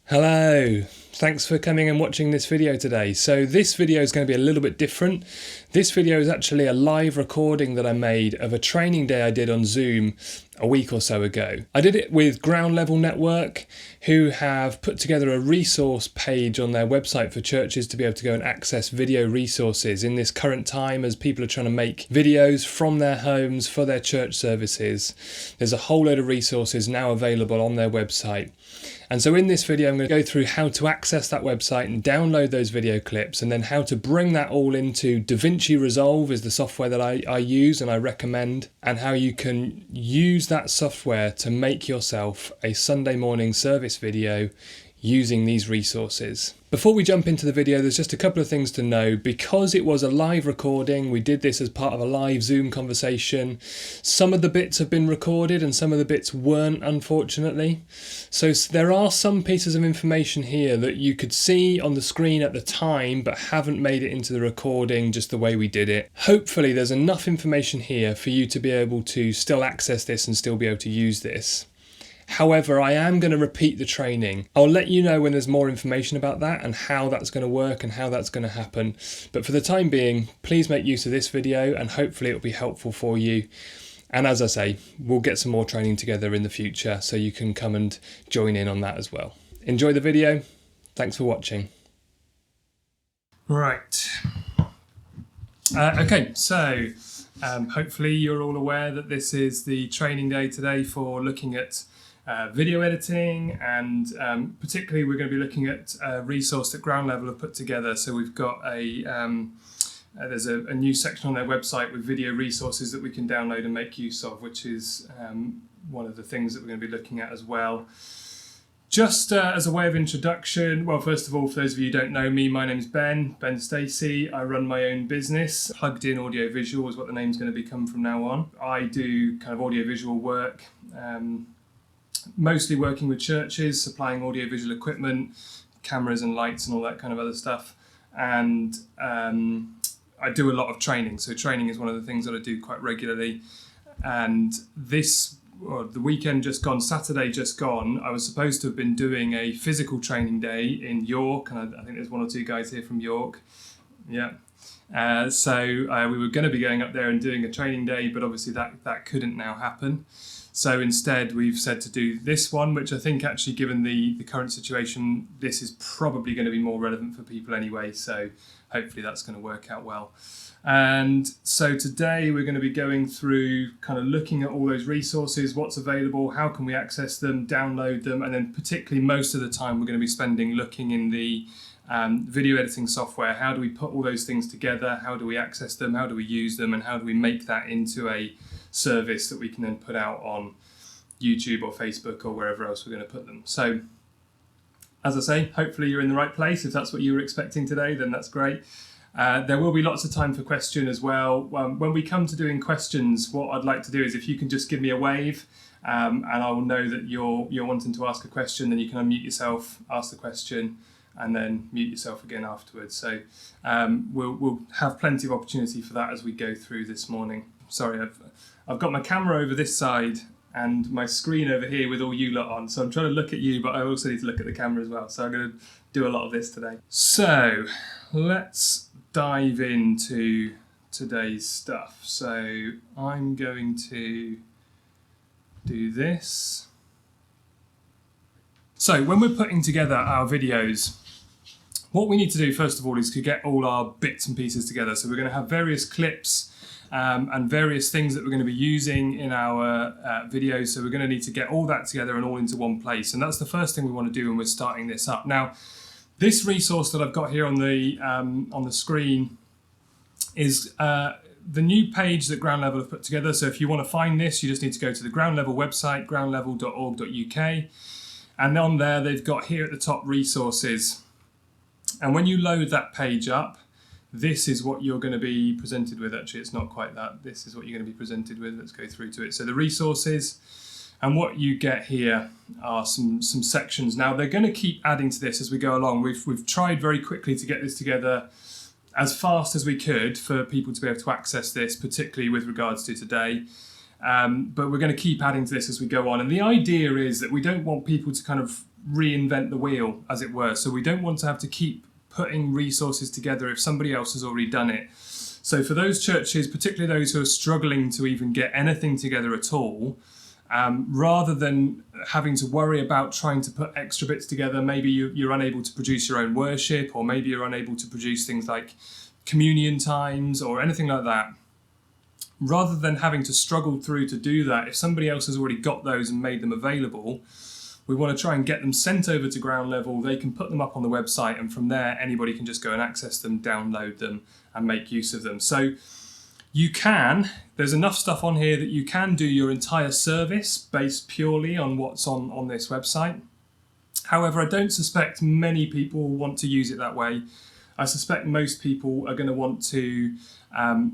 Hello, thanks for coming and watching this video today. So this video is going to be a little bit different. This video is actually a live recording that I made of a training day I did on Zoom a week or so ago. I did it with Ground Level Network, who have put together a resource page on their website for churches to be able to go and access video resources in this current time as people are trying to make videos from their homes for their church services. There's a whole load of resources now available on their website. And so in this video, I'm going to go through how to access that website and download those video clips, and then how to bring that all into Davinci Resolve is the software that I use and I recommend, and how you can use that software to make yourself a Sunday morning service video using these resources. Before we jump into the video, there's just a couple of things to know. Because it was a live recording, we did this as part of a live Zoom conversation. Some of the bits have been recorded and some of the bits weren't, unfortunately. So there are some pieces of information here that you could see on the screen at the time but haven't made it into the recording just the way we did it. Hopefully there's enough information here for you to be able to still access this and still be able to use this. However, I am going to repeat the training. I'll let you know when there's more information about that and how that's going to work and how that's going to happen. But for the time being, please make use of this video and hopefully it'll be helpful for you. And as I say, we'll get some more training together in the future so you can come and join in on that as well. Enjoy the video. Thanks for watching. Right. Okay, so hopefully you're all aware that this is the training day today for looking at video editing, and particularly we're going to be looking at a resource that Ground Level have put together. So we've got there's a new section on their website with video resources that we can download and make use of, which is one of the things that we're going to be looking at as well. Just as a way of introduction, well, first of all, for those of you who don't know me, my name's Ben Stacey. I run my own business. Plugged In Audio Visual is what the name's going to become from now on. I do kind of audiovisual work, mostly working with churches, supplying audiovisual equipment, cameras and lights and all that kind of other stuff. And I do a lot of training. So training is one of the things that I do quite regularly. And the weekend just gone, Saturday just gone, I was supposed to have been doing a physical training day in York, and I think there's one or two guys here from York. Yeah. So we were going to be going up there and doing a training day, but obviously that couldn't now happen. So instead we've said to do this one, which I think actually, given the current situation, this is probably going to be more relevant for people anyway. So hopefully that's going to work out well. And so today we're going to be going through kind of looking at all those resources, what's available, how can we access them, download them, and then particularly most of the time we're going to be spending looking in the video editing software. How do we put all those things together? How do we access them? How do we use them? And how do we make that into a service that we can then put out on YouTube or Facebook or wherever else we're going to put them? So as I say, hopefully you're in the right place. If that's what you were expecting today, then that's great. There will be lots of time for question as well. When we come to doing questions, what I'd like to do is if you can just give me a wave, and I will know that you're wanting to ask a question, then you can unmute yourself, ask the question, and then mute yourself again afterwards. So we'll have plenty of opportunity for that as we go through this morning. Sorry, I've got my camera over this side and my screen over here with all you lot on. So I'm trying to look at you, but I also need to look at the camera as well. So I'm going to do a lot of this today. So let's dive into today's stuff. So I'm going to do this. So when we're putting together our videos, what we need to do first of all is to get all our bits and pieces together. So we're going to have various clips and various things that we're going to be using in our videos. So we're going to need to get all that together and all into one place. And that's the first thing we want to do when we're starting this up. Now, this resource that I've got here on the screen is the new page that Ground Level have put together. So if you want to find this, you just need to go to the Ground Level website, groundlevel.org.uk. And on there, they've got here at the top resources. And when you load that page up, this is what you're going to be presented with. Actually, it's not quite that. This is what you're going to be presented with. Let's go through to it. So the resources, and what you get here are some sections. Now, they're going to keep adding to this as we go along. We've tried very quickly to get this together as fast as we could for people to be able to access this, particularly with regards to today. But we're going to keep adding to this as we go on. And the idea is that we don't want people to kind of reinvent the wheel, as it were. So we don't want to have to keep putting resources together if somebody else has already done it. So for those churches, particularly those who are struggling to even get anything together at all, rather than having to worry about trying to put extra bits together, maybe you're unable to produce your own worship, or maybe you're unable to produce things like communion times or anything like that. Rather than having to struggle through to do that, if somebody else has already got those and made them available, we want to try and get them sent over to ground level. They can put them up on the website, and from there anybody can just go and access them, download them and make use of them. So there's enough stuff on here that you can do your entire service based purely on what's on this website. However, I don't suspect many people want to use it that way. I suspect most people are going to want to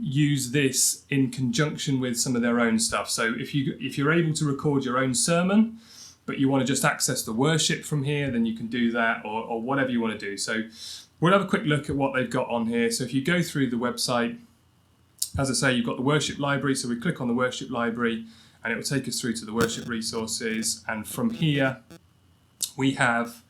use this in conjunction with some of their own stuff. So if you're able to record your own sermon, but you want to just access the worship from here, then you can do that, or whatever you want to do. So we'll have a quick look at what they've got on here. So if you go through the website, as I say, you've got the worship library. So we click on the worship library and it will take us through to the worship resources. And from here, we have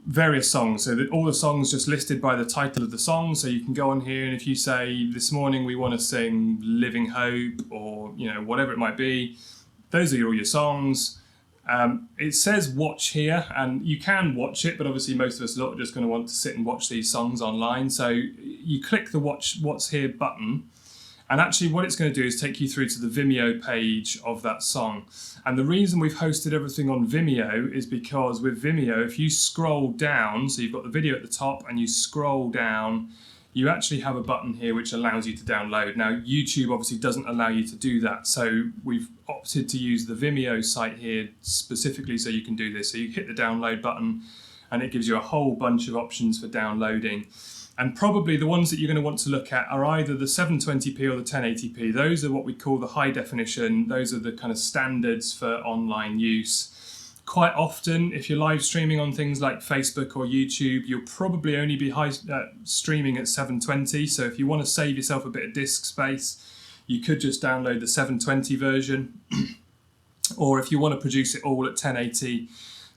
various songs. So all the songs just listed by the title of the song. So you can go on here, and if you say, this morning we want to sing Living Hope, or whatever it might be, those are all your songs. It says watch here, and you can watch it, but obviously most of us are just going to want to sit and watch these songs online. So you click the watch what's here button, and actually what it's going to do is take you through to the Vimeo page of that song. And the reason we've hosted everything on Vimeo is because with Vimeo, if you scroll down, so you've got the video at the top and you scroll down, you actually have a button here which allows you to download. Now, YouTube obviously doesn't allow you to do that, so we've opted to use the Vimeo site here specifically so you can do this. So you hit the download button and it gives you a whole bunch of options for downloading. And probably the ones that you're going to want to look at are either the 720p or the 1080p. Those are what we call the high definition. Those are the kind of standards for online use. Quite often, if you're live streaming on things like Facebook or YouTube, you'll probably only be streaming at 720. So if you want to save yourself a bit of disk space, you could just download the 720 version. Or if you want to produce it all at 1080,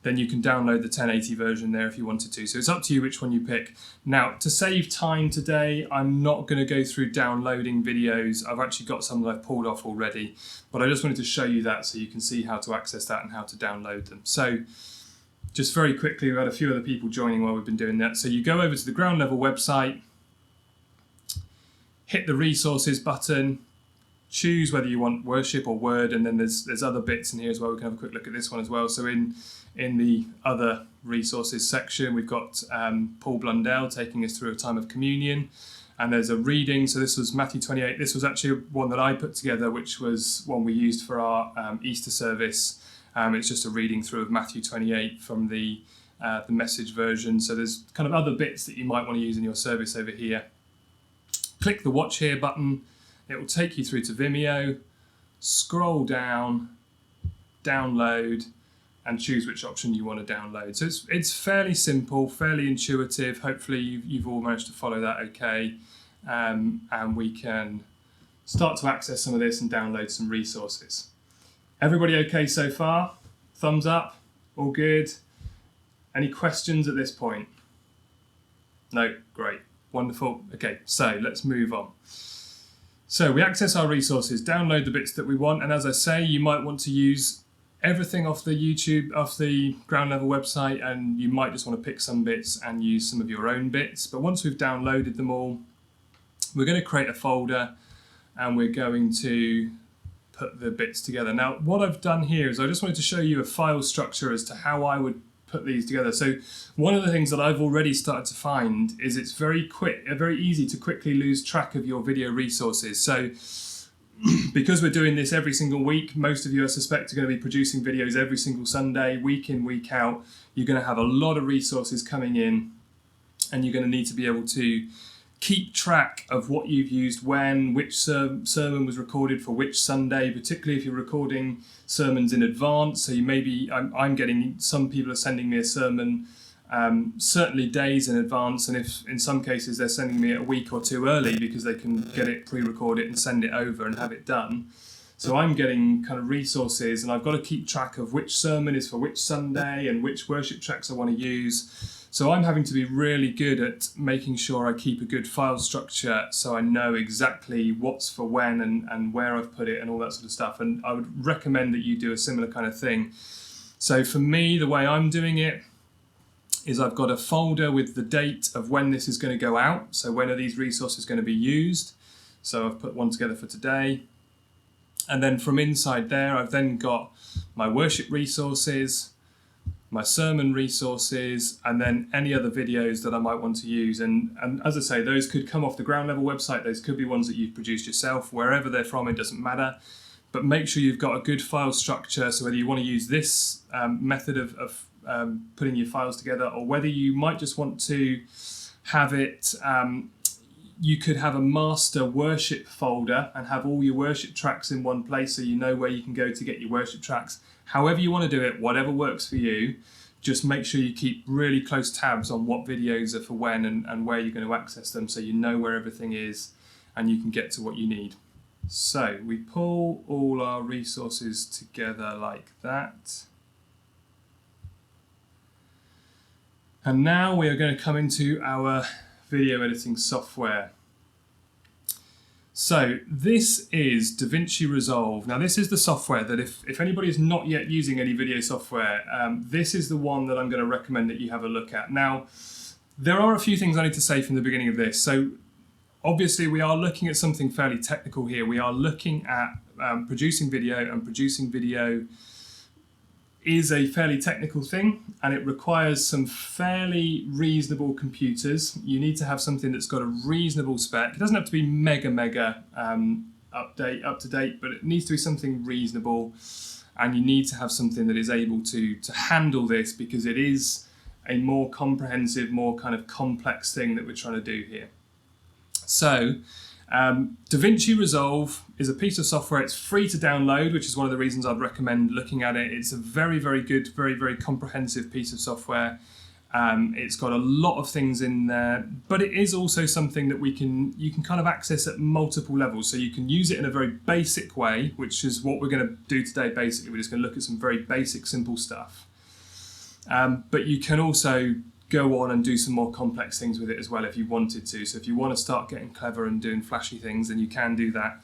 then you can download the 1080 version there if you wanted to. So it's up to you which one you pick. Now, to save time today, I'm not going to go through downloading videos. I've actually got some that I've pulled off already, but I just wanted to show you that so you can see how to access that and how to download them. So just very quickly, we've had a few other people joining while we've been doing that. So you go over to the ground level website, hit the resources button, choose whether you want worship or word, and then there's other bits in here as well. We can have a quick look at this one as well. So in the other resources section, we've got Paul Blundell taking us through a time of communion, and there's a reading. So this was Matthew 28. This was actually one that I put together, which was one we used for our Easter service. It's just a reading through of Matthew 28 from the Message version. So there's kind of other bits that you might want to use in your service over here. Click the Watch Here button. It will take you through to Vimeo. Scroll down, download, and choose which option you want to download. So it's fairly simple, fairly intuitive. Hopefully you've all managed to follow that okay. And we can start to access some of this and download some resources. Everybody okay so far? Thumbs up? All good? Any questions at this point? No? Great. Wonderful. Okay, so let's move on. So we access our resources, download the bits that we want, and as I say, you might want to use everything off the ground level website, and you might just want to pick some bits and use some of your own bits. But once we've downloaded them all, we're going to create a folder and we're going to put the bits together. Now, what I've done here is I just wanted to show you a file structure as to how I would put these together. So one of the things that I've already started to find is it's very easy to quickly lose track of your video resources. So because we're doing this every single week, most of you I suspect are going to be producing videos every single Sunday, week in, week out. You're going to have a lot of resources coming in, and you're going to need to be able to keep track of what you've used when, which sermon was recorded for which Sunday, particularly if you're recording sermons in advance. So you maybe, I'm getting, some people are sending me a sermon certainly days in advance, and if in some cases they're sending me it a week or two early because they can get it, pre-record it and send it over and have it done. So I'm getting kind of resources, and I've got to keep track of which sermon is for which Sunday and which worship tracks I want to use. So I'm having to be really good at making sure I keep a good file structure so I know exactly what's for when and where I've put it and all that sort of stuff. And I would recommend that you do a similar kind of thing. So for me, the way I'm doing it is I've got a folder with the date of when this is going to go out. So when are these resources going to be used? So I've put one together for today. And then from inside there, I've then got my worship resources, my sermon resources, and then any other videos that I might want to use. And as I say, those could come off the ground level website. Those could be ones that you've produced yourself. Wherever they're from, it doesn't matter. But make sure you've got a good file structure. So whether you want to use this method of putting your files together, or whether you might just want to have it, you could have a master worship folder and have all your worship tracks in one place so you know where you can go to get your worship tracks. However you want to do it, whatever works for you, just make sure you keep really close tabs on what videos are for when and where you're going to access them, so you know where everything is and you can get to what you need. So we pull all our resources together like that. And now we are going to come into our video editing software. So this is Davinci Resolve. Now this is the software that if anybody is not yet using any video software, this is the one that I'm going to recommend that you have a look at. Now, there are a few things I need to say from the beginning of this. So obviously we are looking at something fairly technical here. We are looking at producing video, and producing video is a fairly technical thing, and it requires some fairly reasonable computers. You need to have something that's got a reasonable spec. It doesn't have to be mega up to date, but it needs to be something reasonable, and you need to have something that is able to handle this, because it is a more comprehensive, more kind of complex thing that we're trying to do here. So Davinci Resolve is a piece of software. It's free to download, which is one of the reasons I'd recommend looking at it. It's a very, very good, very, very comprehensive piece of software. It's got a lot of things in there, but it is also something that you can kind of access at multiple levels. So you can use it in a very basic way, which is what we're going to do today. Basically, we're just going to look at some very basic, simple stuff. But you can also go on and do some more complex things with it as well if you wanted to. So if you want to start getting clever and doing flashy things, then you can do that.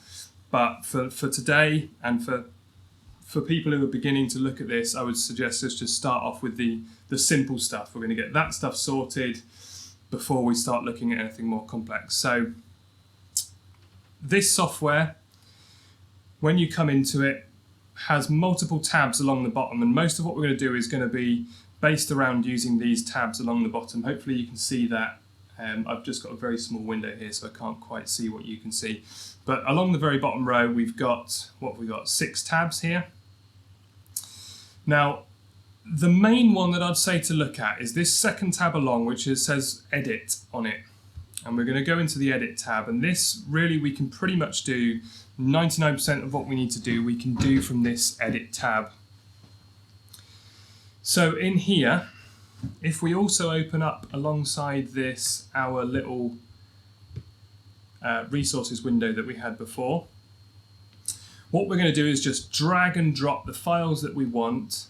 But for today, and for people who are beginning to look at this, I would suggest us just start off with the simple stuff. We're going to get that stuff sorted before we start looking at anything more complex. So this software, when you come into it, has multiple tabs along the bottom, and most of what we're going to do is going to be based around using these tabs along the bottom. Hopefully you can see that. I've just got a very small window here, so I can't quite see what you can see. But along the very bottom row, we've got, 6 tabs here. Now, the main one that I'd say to look at is this second tab along, which says Edit on it. And we're going to go into the Edit tab, and this really we can pretty much do 99% of what we need to do, we can do from this Edit tab. So in here, if we also open up alongside this our little resources window that we had before, what we're going to do is just drag and drop the files that we want.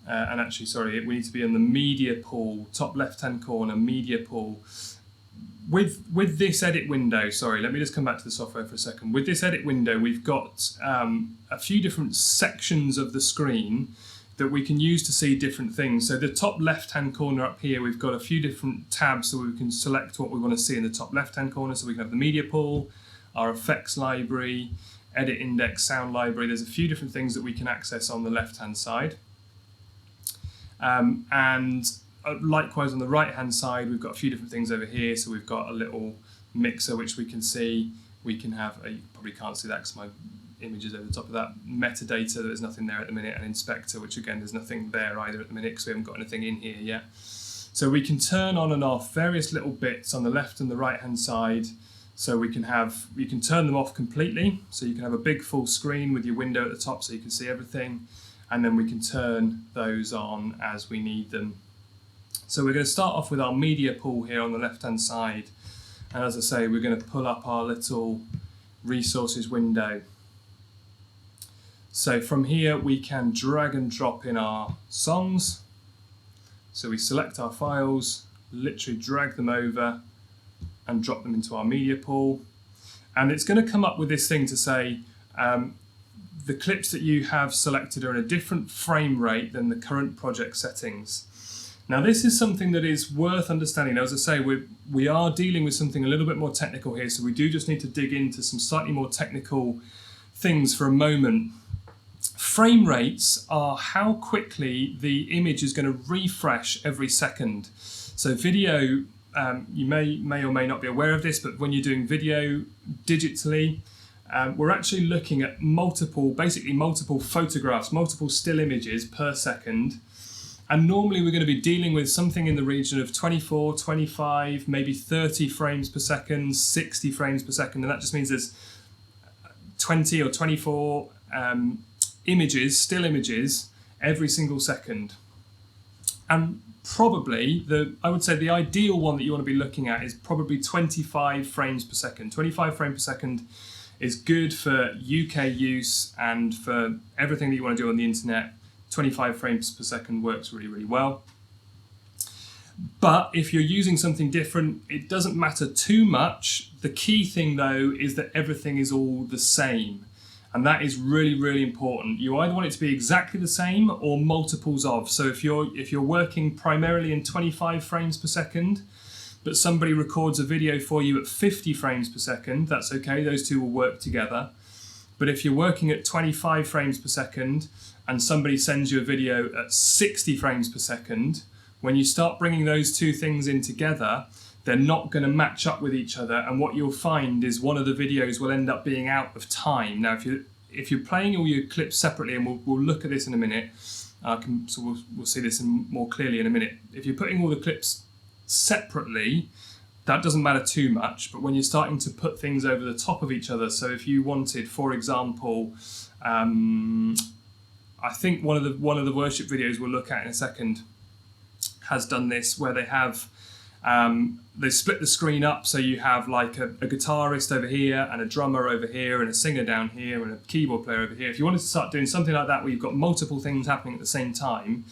And actually, sorry, we need to be in the media pool, top left-hand corner, media pool. With this edit window, sorry, let me just come back to the software for a second. With this edit window, we've got a few different sections of the screen that we can use to see different things. So the top left-hand corner up here, we've got a few different tabs so we can select what we want to see in the top left-hand corner. So we can have the media pool, our effects library, edit index, sound library. There's a few different things that we can access on the left-hand side. And likewise on the right-hand side, we've got a few different things over here. So we've got a little mixer which we can see. We can have, you probably can't see that because my images over the top of that, metadata, there's nothing there at the minute, and inspector, which again there's nothing there either at the minute because we haven't got anything in here yet. So we can turn on and off various little bits on the left and the right hand side. So we can turn them off completely, so you can have a big full screen with your window at the top so you can see everything, and then we can turn those on as we need them. So we're going to start off with our media pool here on the left hand side, and as I say, we're going to pull up our little resources window. So from here we can drag and drop in our songs. So we select our files, literally drag them over and drop them into our media pool. And it's going to come up with this thing to say the clips that you have selected are in a different frame rate than the current project settings. Now this is something that is worth understanding. Now, as I say, we are dealing with something a little bit more technical here, so we do just need to dig into some slightly more technical things for a moment. Frame rates are how quickly the image is going to refresh every second. So video, you may or may not be aware of this, but when you're doing video digitally, we're actually looking at basically multiple photographs, multiple still images per second. And normally we're going to be dealing with something in the region of 24, 25, maybe 30 frames per second, 60 frames per second. And that just means there's 20 or 24 still images, every single second. And probably, I would say the ideal one that you want to be looking at is probably 25 frames per second. 25 frames per second is good for UK use, and for everything that you want to do on the internet, 25 frames per second works really, really well. But if you're using something different, it doesn't matter too much. The key thing though is that everything is all the same. And that is really, really important. You either want it to be exactly the same or multiples of. So if you're working primarily in 25 frames per second, but somebody records a video for you at 50 frames per second, that's okay, those two will work together. But if you're working at 25 frames per second and somebody sends you a video at 60 frames per second, when you start bringing those two things in together, they're not going to match up with each other, and what you'll find is one of the videos will end up being out of time. Now, if you're playing all your clips separately, and we'll look at this in a minute, so we'll see this more clearly in a minute. If you're putting all the clips separately, that doesn't matter too much, but when you're starting to put things over the top of each other, so if you wanted, for example, I think one of the worship videos we'll look at in a second has done this, where they have they split the screen up, so you have like a guitarist over here and a drummer over here and a singer down here and a keyboard player over here. If you wanted to start doing something like that where you've got multiple things happening at the same time,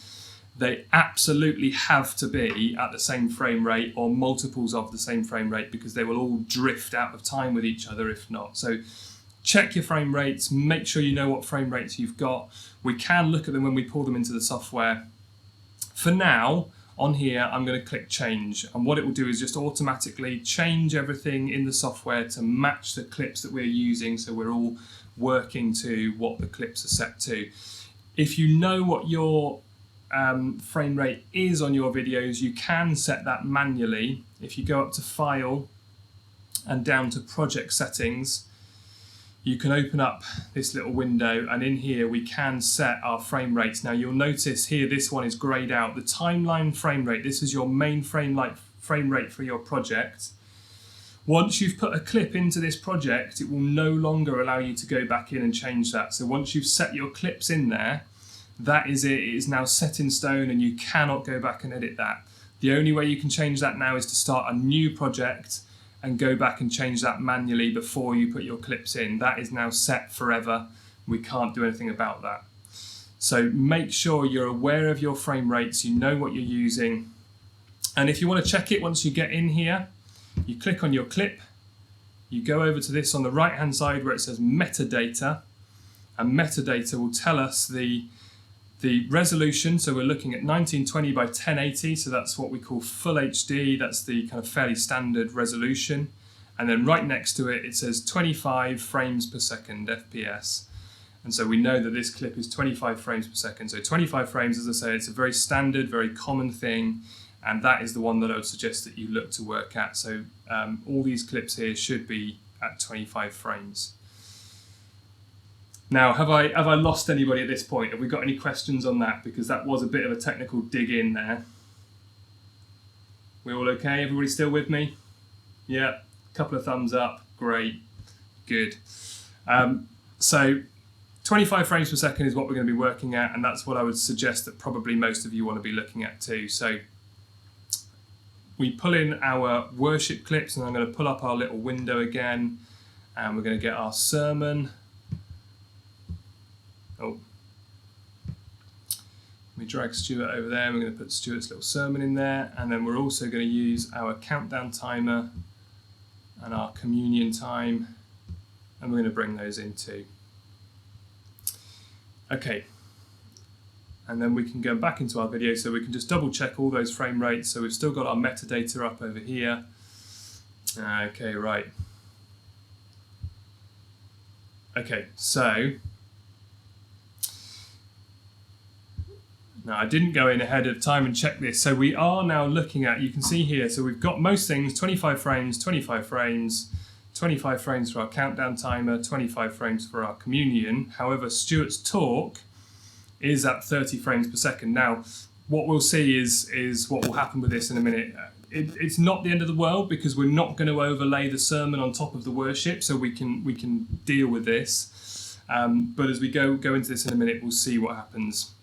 they absolutely have to be at the same frame rate or multiples of the same frame rate, because they will all drift out of time with each other if not. So check your frame rates, make sure you know what frame rates you've got. We can look at them when we pull them into the software. For now, on here, I'm going to click change, and what it will do is just automatically change everything in the software to match the clips that we're using, so we're all working to what the clips are set to. If you know what your frame rate is on your videos, you can set that manually. If you go up to File and down to Project Settings, you can open up this little window, and in here we can set our frame rates. Now you'll notice here this one is greyed out. The timeline frame rate, this is your main frame rate for your project. Once you've put a clip into this project, it will no longer allow you to go back in and change that. So once you've set your clips in there, that is it. It is now set in stone and you cannot go back and edit that. The only way you can change that now is to start a new project and go back and change that manually before you put your clips in. That is now set forever. We can't do anything about that. So make sure you're aware of your frame rates, you know what you're using. And if you want to check it once you get in here, you click on your clip, you go over to this on the right hand side where it says metadata, and metadata will tell us the resolution. So we're looking at 1920 by 1080, so that's what we call full HD. That's the kind of fairly standard resolution. And then right next to it, it says 25 frames per second, FPS. And so we know that this clip is 25 frames per second. So 25 frames, as I say, it's a very standard, very common thing. And that is the one that I would suggest that you look to work at. So all these clips here should be at 25 frames. Now, have I lost anybody at this point? Have we got any questions on that? Because that was a bit of a technical dig in there. We all okay? Everybody still with me? Yeah, a couple of thumbs up. Great, good. So 25 frames per second is what we're going to be working at, and that's what I would suggest that probably most of you want to be looking at too. So we pull in our worship clips, and I'm going to pull up our little window again, and we're going to get our sermon. Oh, we drag Stuart over there. We're going to put Stuart's little sermon in there, and then we're also going to use our countdown timer and our communion time, and we're going to bring those in too. Okay, and then we can go back into our video, so we can just double check all those frame rates. So we've still got our metadata up over here. Okay, right. Okay, so now I didn't go in ahead of time and check this. So we are now looking at, you can see here, so we've got most things, 25 frames, 25 frames, 25 frames for our countdown timer, 25 frames for our communion. However, Stuart's talk is at 30 frames per second. Now, what we'll see is what will happen with this in a minute. It's not the end of the world, because we're not going to overlay the sermon on top of the worship, so we can deal with this. But as we go into this in a minute, we'll see what happens.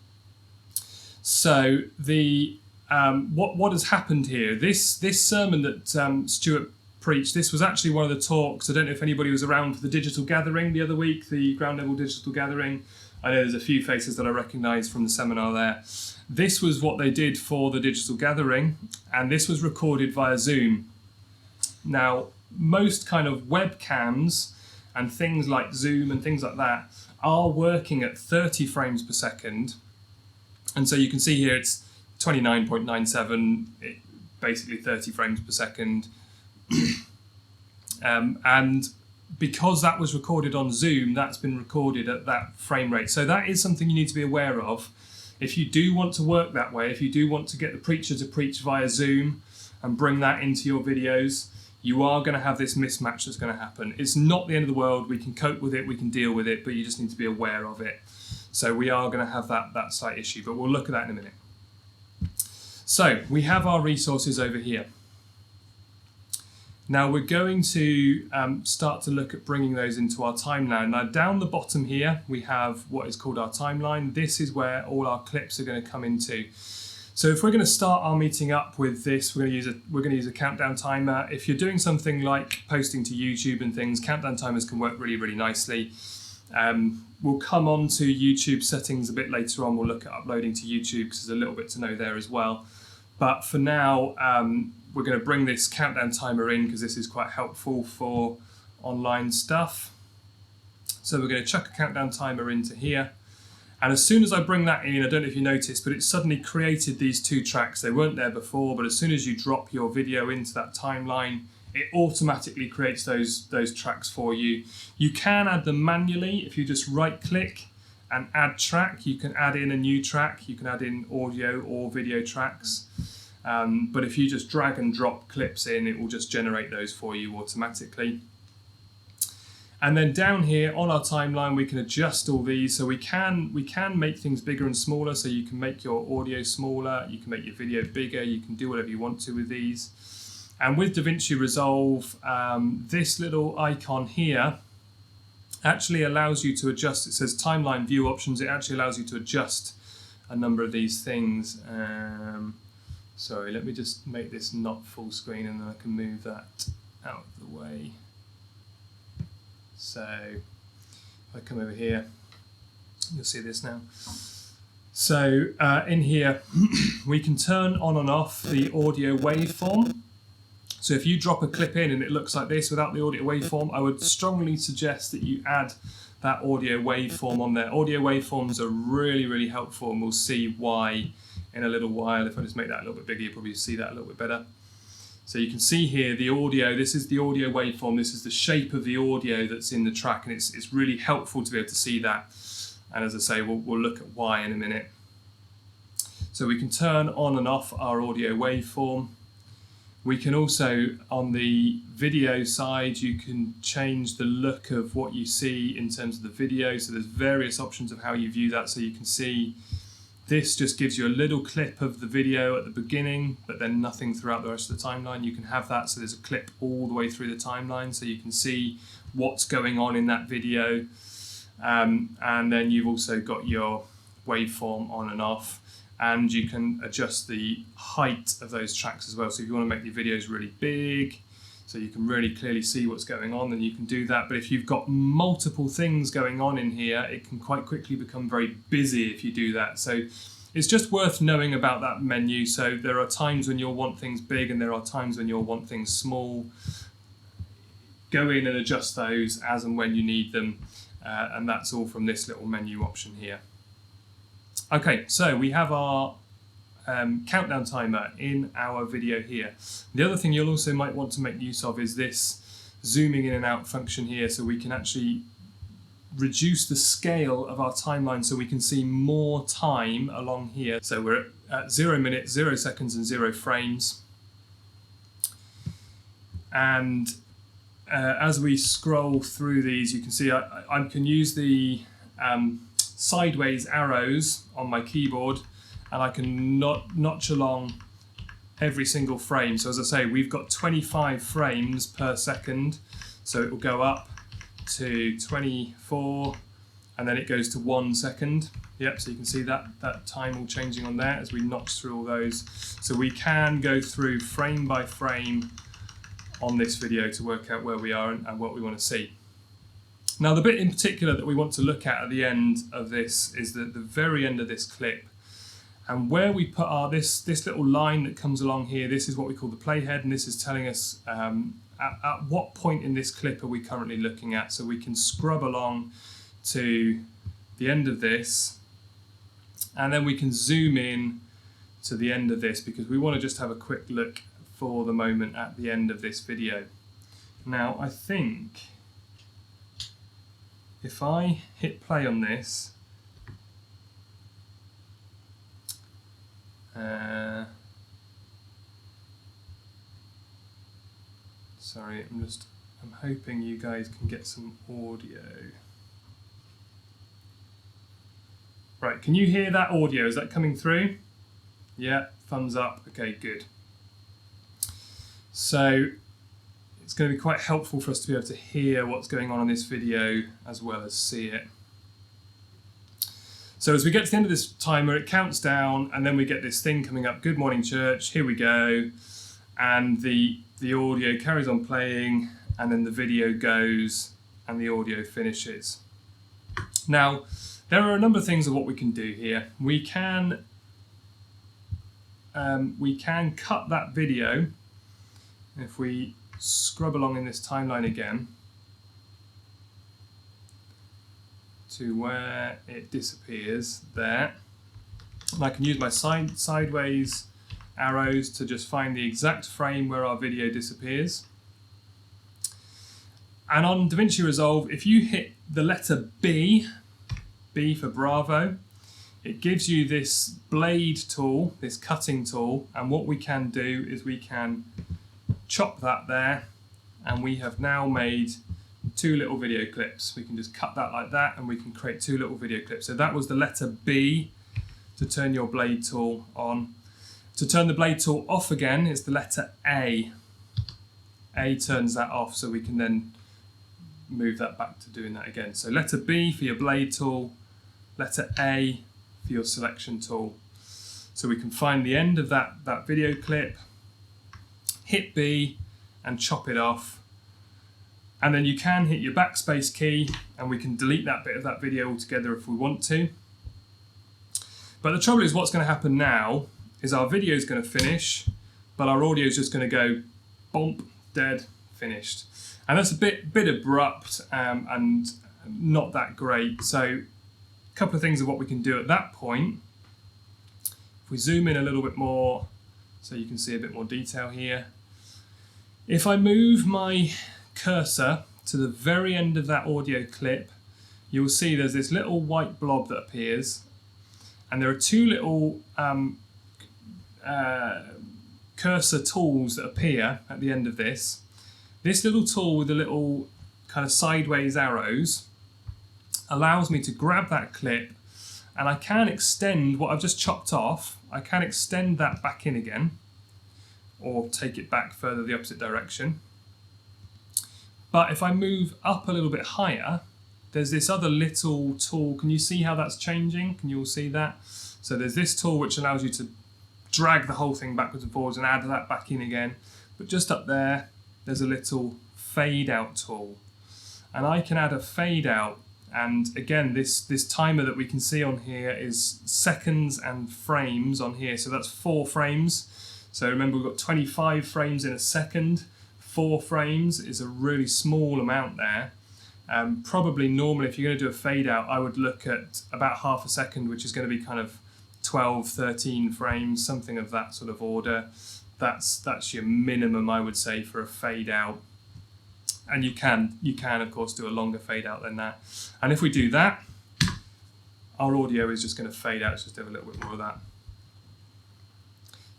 So the what has happened here? This sermon that Stuart preached, this was actually one of the talks. I don't know if anybody was around for the digital gathering the other week, the ground level digital gathering. I know there's a few faces that I recognise from the seminar there. This was what they did for the digital gathering, and this was recorded via Zoom. Now, most kind of webcams and things like Zoom and things like that are working at 30 frames per second. And so you can see here it's 29.97, basically 30 frames per second. And because that was recorded on Zoom, that's been recorded at that frame rate. So that is something you need to be aware of. If you do want to work that way, if you do want to get the preacher to preach via Zoom and bring that into your videos, you are going to have this mismatch that's going to happen. It's not the end of the world. We can cope with it, we can deal with it, but you just need to be aware of it. So we are going to have that slight issue, but we'll look at that in a minute. So we have our resources over here. Now we're going to start to look at bringing those into our timeline. Now down the bottom here, we have what is called our timeline. This is where all our clips are going to come into. So if we're going to start our meeting up with this, we're going to use a countdown timer. If you're doing something like posting to YouTube and things, countdown timers can work really, really nicely. We'll come on to YouTube settings a bit later on. We'll look at uploading to YouTube because there's a little bit to know there as well. But for now, we're going to bring this countdown timer in because this is quite helpful for online stuff. So we're going to chuck a countdown timer into here. And as soon as I bring that in, I don't know if you noticed, but it suddenly created these two tracks. They weren't there before, but as soon as you drop your video into that timeline, it automatically creates those tracks for you. You can add them manually. If you just right click and add track, you can add in a new track. You can add in audio or video tracks. But if you just drag and drop clips in, it will just generate those for you automatically. And then down here on our timeline, we can adjust all these. So we can make things bigger and smaller. So you can make your audio smaller, you can make your video bigger, you can do whatever you want to with these. And with Davinci Resolve, this little icon here actually allows you to adjust. It says timeline view options. It actually allows you to adjust a number of these things. Sorry, let me just make this not full screen and then I can move that out of the way. So if I come over here, you'll see this now. So in here, we can turn on and off the audio waveform. So if you drop a clip in and it looks like this without the audio waveform, I would strongly suggest that you add that audio waveform on there. Audio waveforms are really, really helpful, and we'll see why in a little while. If I just make that a little bit bigger, you'll probably see that a little bit better. So you can see here the audio. This is the audio waveform. This is the shape of the audio that's in the track, and it's really helpful to be able to see that. And as I say, we'll look at why in a minute. So we can turn on and off our audio waveform. We can also, on the video side, you can change the look of what you see in terms of the video. So there's various options of how you view that. So you can see this just gives you a little clip of the video at the beginning, but then nothing throughout the rest of the timeline. You can have that, so there's a clip all the way through the timeline, so you can see what's going on in that video. And then you've also got your waveform on and off, and you can adjust the height of those tracks as well. So if you want to make your videos really big, so you can really clearly see what's going on, then you can do that. But if you've got multiple things going on in here, it can quite quickly become very busy if you do that. So it's just worth knowing about that menu. So there are times when you'll want things big and there are times when you'll want things small. Go in and adjust those as and when you need them. And that's all from this little menu option here. Okay, so we have our countdown timer in our video here. The other thing you'll also might want to make use of is this zooming in and out function here, so we can actually reduce the scale of our timeline so we can see more time along here. So we're at 0 minutes, 0 seconds and 0 frames. And as we scroll through these, you can see I can use the sideways arrows on my keyboard, and I can notch along every single frame. So as I say, we've got 25 frames per second, so it will go up to 24 and then it goes to 1 second. Yep, so you can see that time all changing on there as we notch through all those. So we can go through frame by frame on this video to work out where we are and what we want to see. Now the bit in particular that we want to look at the end of this is the very end of this clip. And where we put our this little line that comes along here, this is what we call the playhead, and this is telling us at what point in this clip are we currently looking at. So we can scrub along to the end of this, and then we can zoom in to the end of this because we want to just have a quick look for the moment at the end of this video. Now I think if I hit play on this, sorry, I'm hoping you guys can get some audio. Right, can you hear that audio? Is that coming through? Yeah, thumbs up. Okay, good. So it's going to be quite helpful for us to be able to hear what's going on in this video as well as see it. So as we get to the end of this timer, it counts down and then we get this thing coming up, good morning church, here we go. And the audio carries on playing and then the video goes and the audio finishes. Now, there are a number of things of what we can do here. We can cut that video. If we scrub along in this timeline again to where it disappears there, and I can use my sideways arrows to just find the exact frame where our video disappears. And on Davinci Resolve, if you hit the letter B for Bravo, it gives you this blade tool, this cutting tool, and what we can do is we can chop that there, and we have now made 2 little video clips. We can just cut that like that and we can create 2 little video clips. So that was the letter B to turn your blade tool on. To turn the blade tool off again is the letter A. A turns that off, so we can then move that back to doing that again. So letter B for your blade tool, letter A for your selection tool. So we can find the end of that video clip, hit B and chop it off. And then you can hit your backspace key and we can delete that bit of that video altogether if we want to. But the trouble is, what's going to happen now is our video is going to finish, but our audio is just going to go bump, dead, finished. And that's a bit abrupt and not that great. So a couple of things of what we can do at that point. If we zoom in a little bit more so you can see a bit more detail here. If I move my cursor to the very end of that audio clip, you'll see there's this little white blob that appears, and there are 2 little cursor tools that appear at the end of this. This little tool with the little kind of sideways arrows allows me to grab that clip, and I can extend what I've just chopped off. I can extend that back in again or take it back further the opposite direction. But if I move up a little bit higher, there's this other little tool. Can you see how that's changing? Can you all see that? So there's this tool which allows you to drag the whole thing backwards and forwards and add that back in again. But just up there, there's a little fade out tool, and I can add a fade out. And again, this timer that we can see on here is seconds and frames on here. So that's 4 frames. So remember, we've got 25 frames in a second. 4 frames is a really small amount there. Probably normally, if you're going to do a fade out, I would look at about half a second, which is going to be kind of 12, 13 frames, something of that sort of order. That's your minimum, I would say, for a fade out. And you can of course do a longer fade out than that. And if we do that, our audio is just going to fade out. Let's just do a little bit more of that.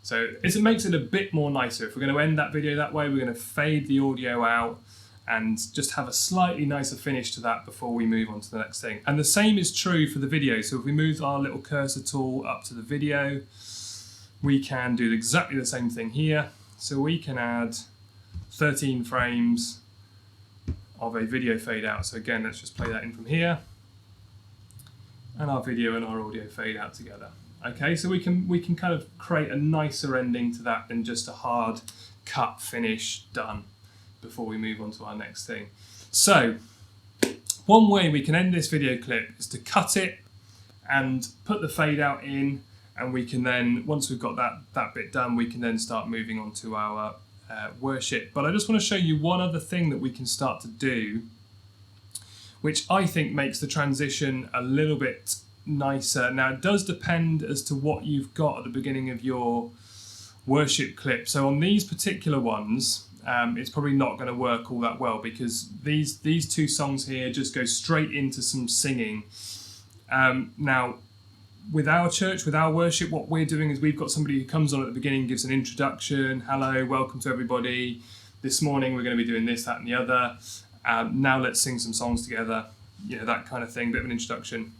So it makes it a bit more nicer. If we're going to end that video that way, we're going to fade the audio out and just have a slightly nicer finish to that before we move on to the next thing. And the same is true for the video. So if we move our little cursor tool up to the video, we can do exactly the same thing here. So we can add 13 frames of a video fade out. So again, let's just play that in from here, and our video and our audio fade out together. Okay, so we can kind of create a nicer ending to that than just a hard cut finish done before we move on to our next thing. So one way we can end this video clip is to cut it and put the fade out in, and we can then, once we've got that bit done, we can then start moving on to our worship. But I just want to show you one other thing that we can start to do, which I think makes the transition a little bit nicer. Now, it does depend as to what you've got at the beginning of your worship clip. So on these particular ones, it's probably not going to work all that well, because these 2 songs here just go straight into some singing. Now, with our church, with our worship, what we're doing is we've got somebody who comes on at the beginning, gives an introduction. Hello, welcome to everybody. This morning we're going to be doing this, that and the other. Now let's sing some songs together. You know, that kind of thing, bit of an introduction.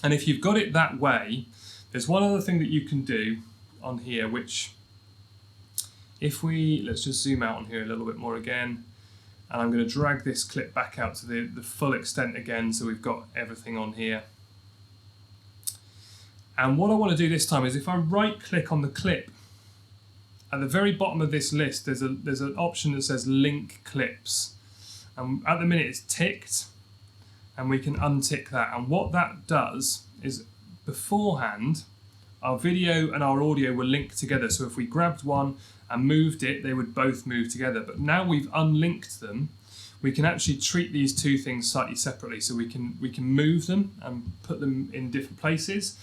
And if you've got it that way, there's one other thing that you can do on here, which let's just zoom out on here a little bit more again. And I'm going to drag this clip back out to the full extent again, so we've got everything on here. And what I want to do this time is, if I right click on the clip, at the very bottom of this list there's an option that says link clips, and at the minute it's ticked, and we can untick that. And what that does is, beforehand our video and our audio were linked together, so if we grabbed one and moved it, they would both move together. But now we've unlinked them, we can actually treat these 2 things slightly separately. So we can move them and put them in different places.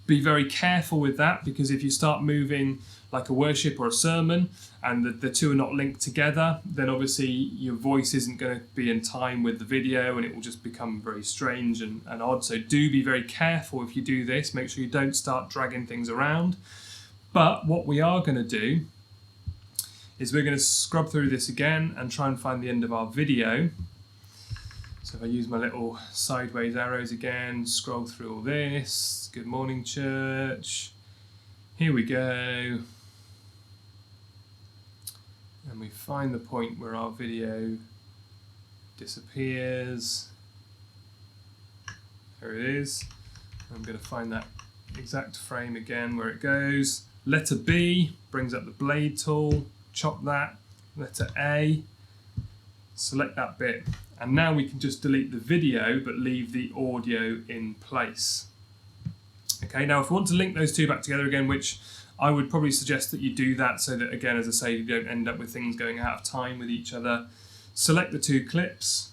Be very careful with that, because if you start moving like a worship or a sermon and the 2 are not linked together, then obviously your voice isn't going to be in time with the video, and it will just become very strange and odd. So do be very careful if you do this. Make sure you don't start dragging things around. But what we are going to do is we're going to scrub through this again and try and find the end of our video. So if I use my little sideways arrows again, scroll through all this. Good morning, church. Here we go. And we find the point where our video disappears. There it is. I'm going to find that exact frame again where it goes. Letter B brings up the blade tool, chop that. Letter A, select that bit. And now we can just delete the video but leave the audio in place. Okay, now if we want to link those 2 back together again, which I would probably suggest that you do that so that, again, as I say, you don't end up with things going out of time with each other. Select the 2 clips,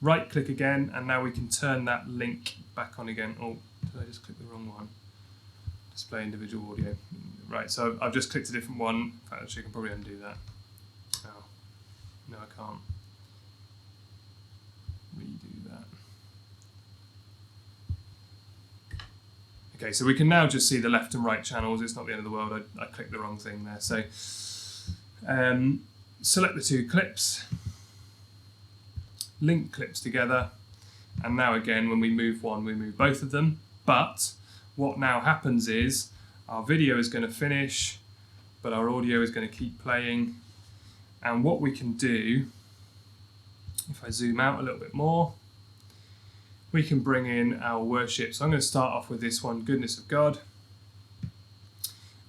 right click again, and now we can turn that link back on again. Oh, did I just click the wrong one? Display individual audio. Right, so I've just clicked a different one. In fact, actually I can probably undo that. Oh, no I can't. Redo that. Okay, so we can now just see the left and right channels. It's not the end of the world. I clicked the wrong thing there. So select the 2 clips, link clips together, and now again when we move one, we move both of them. But what now happens is our video is going to finish, but our audio is going to keep playing. And what we can do, if I zoom out a little bit more, we can bring in our worship. So I'm going to start off with this one, Goodness of God.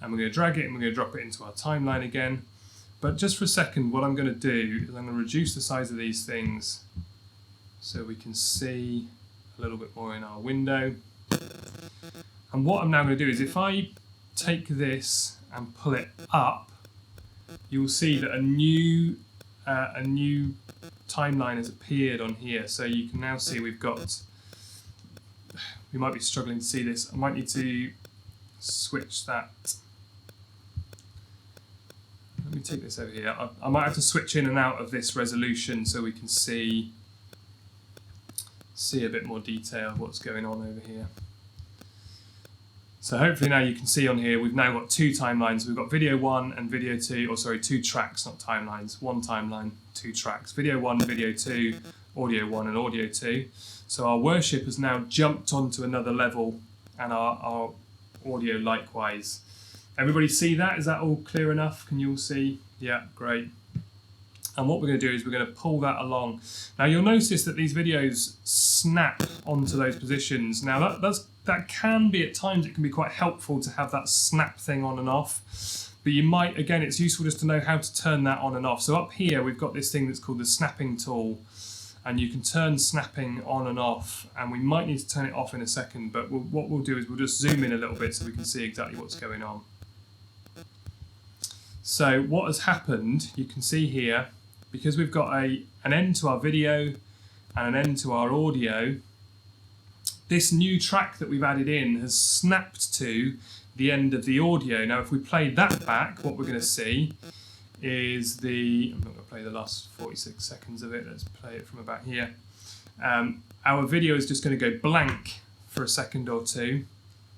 And we're going to drag it and we're going to drop it into our timeline again. But just for a second, what I'm going to do is I'm going to reduce the size of these things so we can see a little bit more in our window. And what I'm now going to do is if I take this and pull it up, you'll see that a new timeline has appeared on here. So you can now see we might be struggling to see this. I might need to switch that. Let me take this over here. I might have to switch in and out of this resolution so we can see a bit more detail of what's going on over here. So hopefully now you can see on here we've now got two timelines. We've got video 1 and video 2, or sorry, 2 tracks, not timelines. 1 timeline, 2 tracks. Video 1, video 2, audio 1 and audio 2. So our worship has now jumped onto another level, and our audio likewise. Everybody see that? Is that all clear enough? Can you all see? Yeah, great. And what we're going to do is we're going to pull that along. Now you'll notice that these videos snap onto those positions. Now that can be, at times it can be quite helpful to have that snap thing on and off. But you might, again, it's useful just to know how to turn that on and off. So up here we've got this thing that's called the snapping tool. And you can turn snapping on and off. And we might need to turn it off in a second. But what we'll do is we'll just zoom in a little bit so we can see exactly what's going on. So what has happened, you can see here, because we've got an end to our video and an end to our audio, this new track that we've added in has snapped to the end of the audio. Now if we play that back, what we're going to see is I'm not going to play the last 46 seconds of it, let's play it from about here. Our video is just going to go blank for a second or two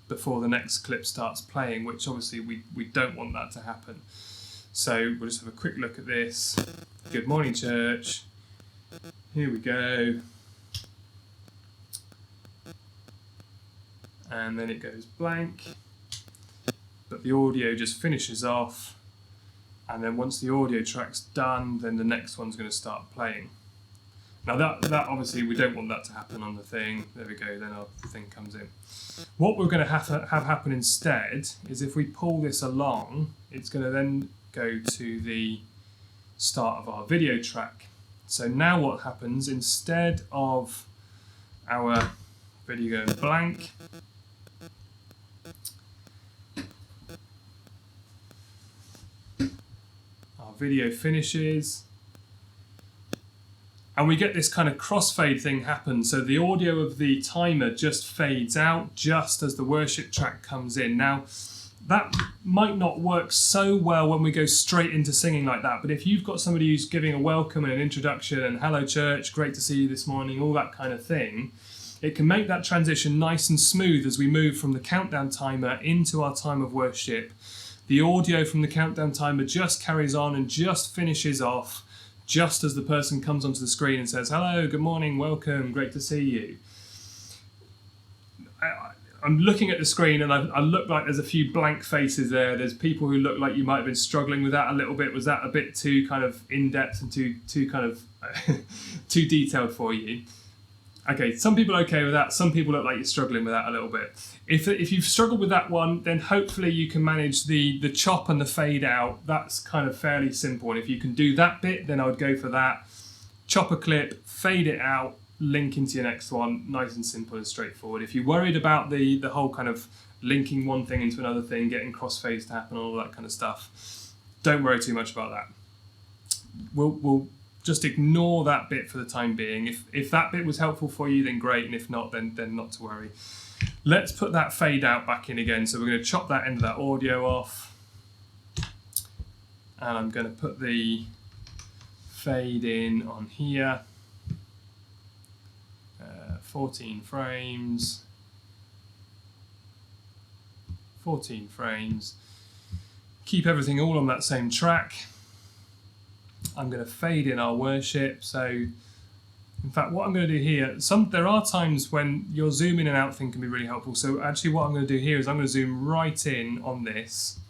before the next clip starts playing, which obviously we don't want that to happen. So we'll just have a quick look at this. Good morning, church. Here we go. And then it goes blank. But the audio just finishes off. And then once the audio track's done, then the next one's going to start playing. Now that obviously we don't want that to happen on the thing. There we go, then our thing comes in. What we're going to have happen instead is if we pull this along, it's going to then go to the start of our video track. So now what happens, instead of our video going blank, our video finishes, and we get this kind of crossfade thing happen. So the audio of the timer just fades out just as the worship track comes in. Now, that might not work so well when we go straight into singing like that, but if you've got somebody who's giving a welcome and an introduction and hello church, great to see you this morning, all that kind of thing, it can make that transition nice and smooth as we move from the countdown timer into our time of worship. The audio from the countdown timer just carries on and just finishes off just as the person comes onto the screen and says, hello, good morning, welcome, great to see you. I'm looking at the screen and I look like there's a few blank faces there. There's people who look like you might have been struggling with that a little bit. Was that a bit too kind of in-depth and too kind of too detailed for you? Okay, some people are okay with that. Some people look like you're struggling with that a little bit. If you've struggled with that one, then hopefully you can manage the chop and the fade out. That's kind of fairly simple. And if you can do that bit, then I would go for that. Chop a clip, fade it out, link into your next one, nice and simple and straightforward. If you're worried about the whole kind of linking one thing into another thing, getting crossfades to happen, all that kind of stuff, don't worry too much about that. We'll just ignore that bit for the time being. If that bit was helpful for you, then great, and if not, then not to worry. Let's put that fade out back in again. So we're going to chop that end of that audio off, and I'm going to put the fade in on here. 14 frames. 14 frames. Keep everything all on that same track. I'm going to fade in our worship. So, in fact, what I'm going to do here, there are times when your zoom in and out thing can be really helpful. So actually what I'm going to do here is I'm going to zoom right in on this.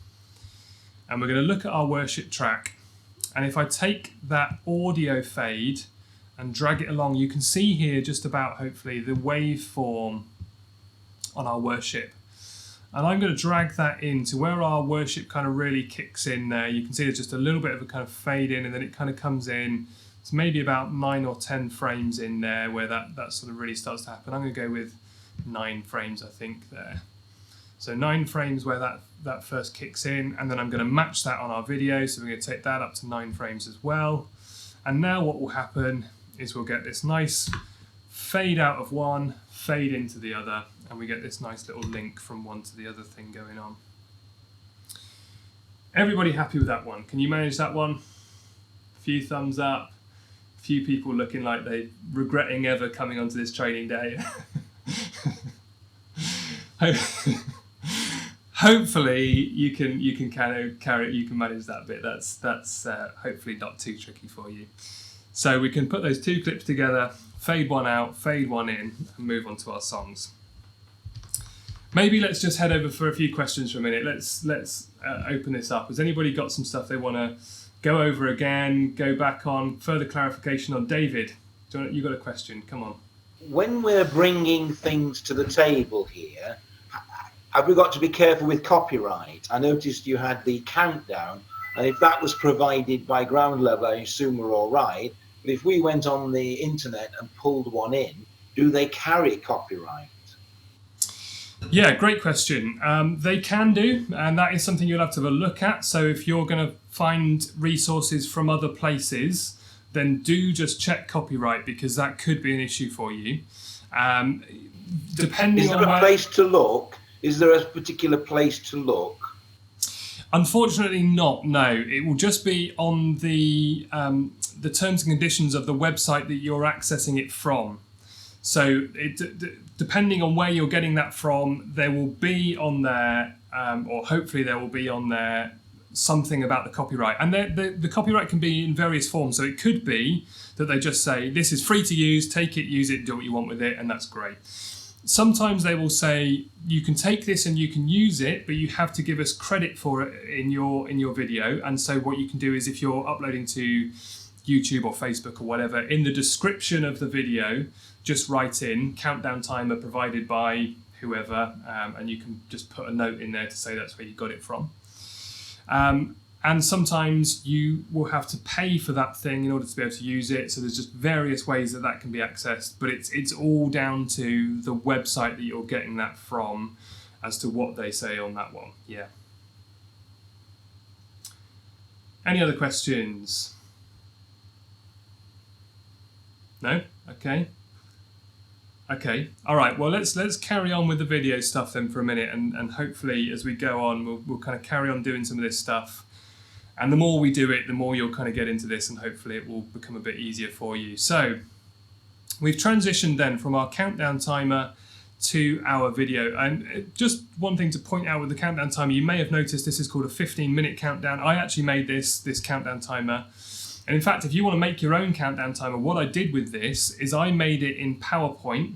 And we're going to look at our worship track. And if I take that audio fade and drag it along, you can see here just about, hopefully, the waveform on our worship. And I'm going to drag that into where our worship kind of really kicks in there. You can see there's just a little bit of a kind of fade in, and then it kind of comes in. It's maybe about 9 or 10 frames in there where that sort of really starts to happen. I'm going to go with 9 frames, I think, there. So 9 frames where that first kicks in, and then I'm going to match that on our video. So we're going to take that up to 9 frames as well. And now what will happen is we'll get this nice fade out of one, fade into the other, and we get this nice little link from one to the other thing going on. Everybody happy with that one? Can you manage that one? A few thumbs up, a few people looking like they're regretting ever coming onto this training day. Hopefully you can kind of you can manage that bit. That's hopefully not too tricky for you. So we can put those 2 clips together, fade one out, fade one in, and move on to our songs. Maybe let's just head over for a few questions for a minute. Let's open this up. Has anybody got some stuff they want to go over again, go back on, further clarification on? David, you got a question? Come on. When we're bringing things to the table here, have we got to be careful with copyright? I noticed you had the countdown, and if that was provided by Ground Level, I assume we're all right. But if we went on the internet and pulled one in, do they carry copyright? Yeah, great question. They can do, and that is something you'll have to have a look at. So if you're going to find resources from other places, then do just check copyright, because that could be an issue for you. Depending on a place to look? Is there a particular place to look? Unfortunately not, no. It will just be on the terms and conditions of the website that you're accessing it from. So depending on where you're getting that from, there will be on there, or hopefully there will be on there, something about the copyright. And the copyright can be in various forms. So it could be that they just say, this is free to use, take it, use it, do what you want with it, and that's great. Sometimes they will say, you can take this and you can use it, but you have to give us credit for it in your video. And so what you can do is, if you're uploading to YouTube or Facebook or whatever, in the description of the video, just write in countdown timer provided by whoever, and you can just put a note in there to say that's where you got it from. And sometimes you will have to pay for that thing in order to be able to use it. So there's just various ways that can be accessed, but it's all down to the website that you're getting that from as to what they say on that one. Yeah. Any other questions? No? Okay. Okay. All right. Well, let's carry on with the video stuff then for a minute, and hopefully as we go on, we'll kind of carry on doing some of this stuff. And the more we do it, the more you'll kind of get into this, and hopefully it will become a bit easier for you. So we've transitioned then from our countdown timer to our video. And just one thing to point out with the countdown timer, you may have noticed this is called a 15-minute countdown. I actually made this countdown timer. And in fact, if you want to make your own countdown timer, what I did with this is I made it in PowerPoint.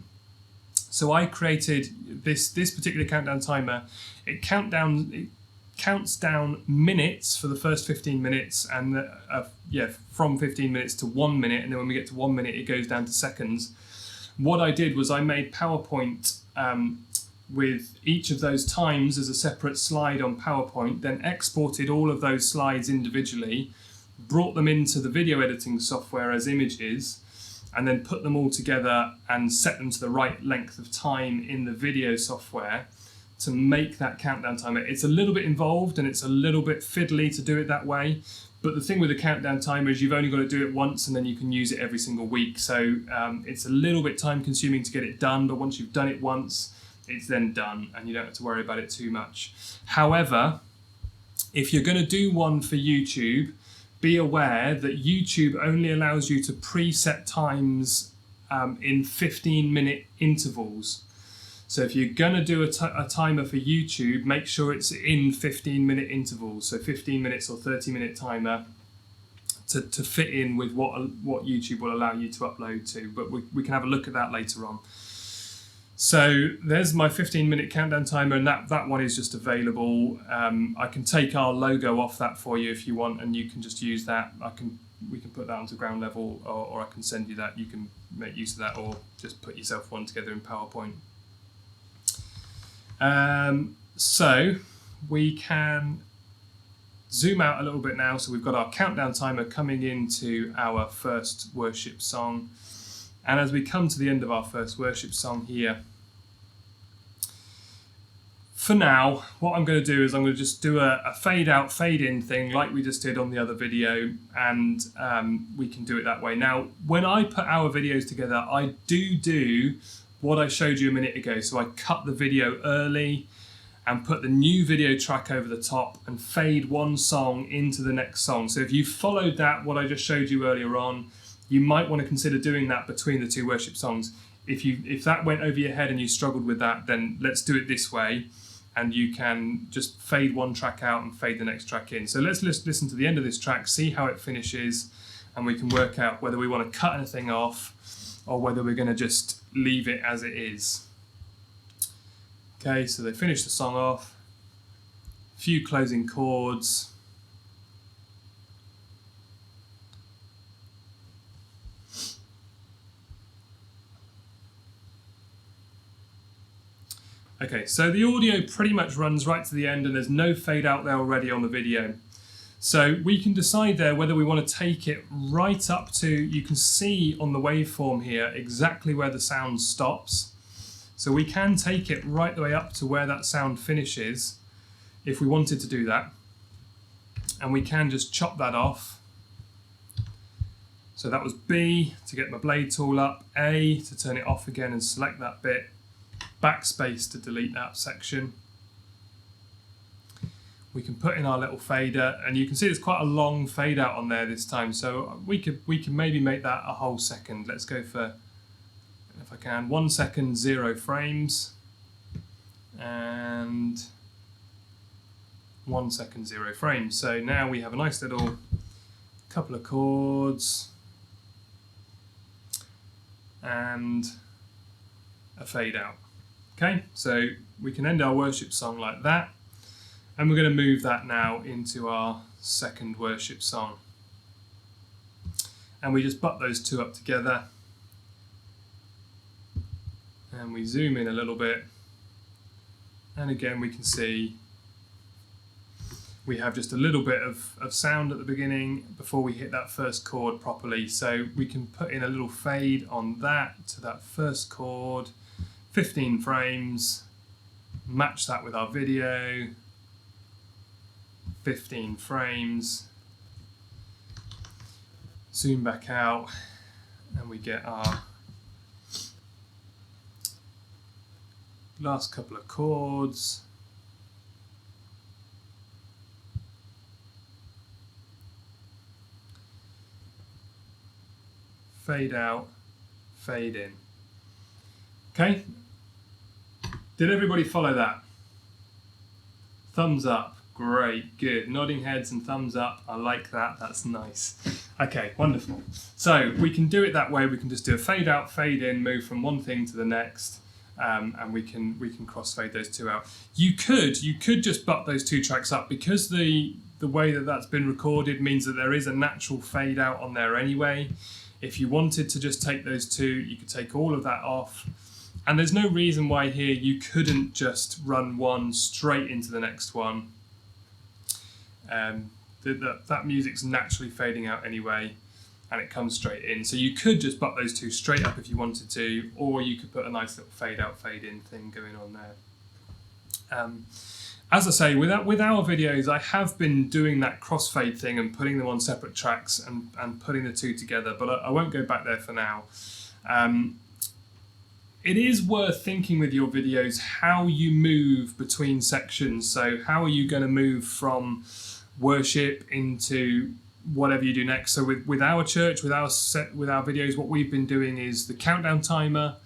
So I created this particular countdown timer. It counts down minutes for the first 15 minutes, and from 15 minutes to 1 minute, and then when we get to 1 minute it goes down to seconds. What I did was I made PowerPoint with each of those times as a separate slide on PowerPoint, then exported all of those slides individually, brought them into the video editing software as images, and then put them all together and set them to the right length of time in the video software to make that countdown timer. It's a little bit involved and it's a little bit fiddly to do it that way, but the thing with the countdown timer is you've only got to do it once, and then you can use it every single week. So it's a little bit time consuming to get it done, but once you've done it once, it's then done and you don't have to worry about it too much. However, if you're going to do one for YouTube, be aware that YouTube only allows you to preset times in 15-minute intervals. So if you're going to do a timer for YouTube, make sure it's in 15-minute intervals. So 15 minutes or 30-minute timer to fit in with what YouTube will allow you to upload to. But we can have a look at that later on. So there's my 15-minute countdown timer, and that one is just available. I can take our logo off that for you if you want, and you can just use that. We can put that onto Ground Level, or I can send you that. You can make use of that, or just put yourself one together in PowerPoint. So we can zoom out a little bit now. So we've got our countdown timer coming into our first worship song. And as we come to the end of our first worship song here, for now, what I'm going to do is I'm going to just do a fade out, fade in thing like we just did on the other video, and we can do it that way. Now, when I put our videos together, I do what I showed you a minute ago. So I cut the video early and put the new video track over the top and fade one song into the next song. So if you followed that, what I just showed you earlier on, you might want to consider doing that between the two worship songs. If that went over your head and you struggled with that, then let's do it this way. And you can just fade one track out and fade the next track in. So let's listen to the end of this track, see how it finishes, and we can work out whether we want to cut anything off or whether we're going to just leave it as it is. Okay, so they finish the song off, a few closing chords. Okay, so the audio pretty much runs right to the end and there's no fade out there already on the video. So we can decide there whether we want to take it right up to, you can see on the waveform here exactly where the sound stops. So we can take it right the way up to where that sound finishes if we wanted to do that. And we can just chop that off. So that was B to get my blade tool up, A to turn it off again and select that bit, backspace to delete that section. We can put in our little fader, and you can see there's quite a long fade out on there this time, so we can maybe make that a whole second. Let's go for, if I can, 1 second, 0 frames, and 1 second, 0 frames. So now we have a nice little couple of chords and a fade out. Okay, so we can end our worship song like that, and we're going to move that now into our second worship song. And we just butt those two up together, and we zoom in a little bit, and again we can see we have just a little bit of sound at the beginning before we hit that first chord properly. So we can put in a little fade on that to that first chord, 15 frames, match that with our video, 15 frames, zoom back out, and we get our last couple of chords. Fade out, fade in. Okay, did everybody follow that? Thumbs up, great, good. Nodding heads and thumbs up, I like that, that's nice. Okay, wonderful. So we can do it that way, we can just do a fade out, fade in, move from one thing to the next, and we can crossfade those two out. You could just butt those two tracks up, because the way that that's been recorded means that there is a natural fade out on there anyway. If you wanted to just take those two, you could take all of that off. And there's no reason why here you couldn't just run one straight into the next one. That music's naturally fading out anyway, and it comes straight in. So you could just butt those two straight up if you wanted to, or you could put a nice little fade out, fade in thing going on there. As I say, with our videos, I have been doing that crossfade thing and putting them on separate tracks and putting the two together, but I won't go back there for now. It is worth thinking with your videos how you move between sections. So how are you going to move from worship into whatever you do next? So with our church, with our videos, what we've been doing is the countdown timer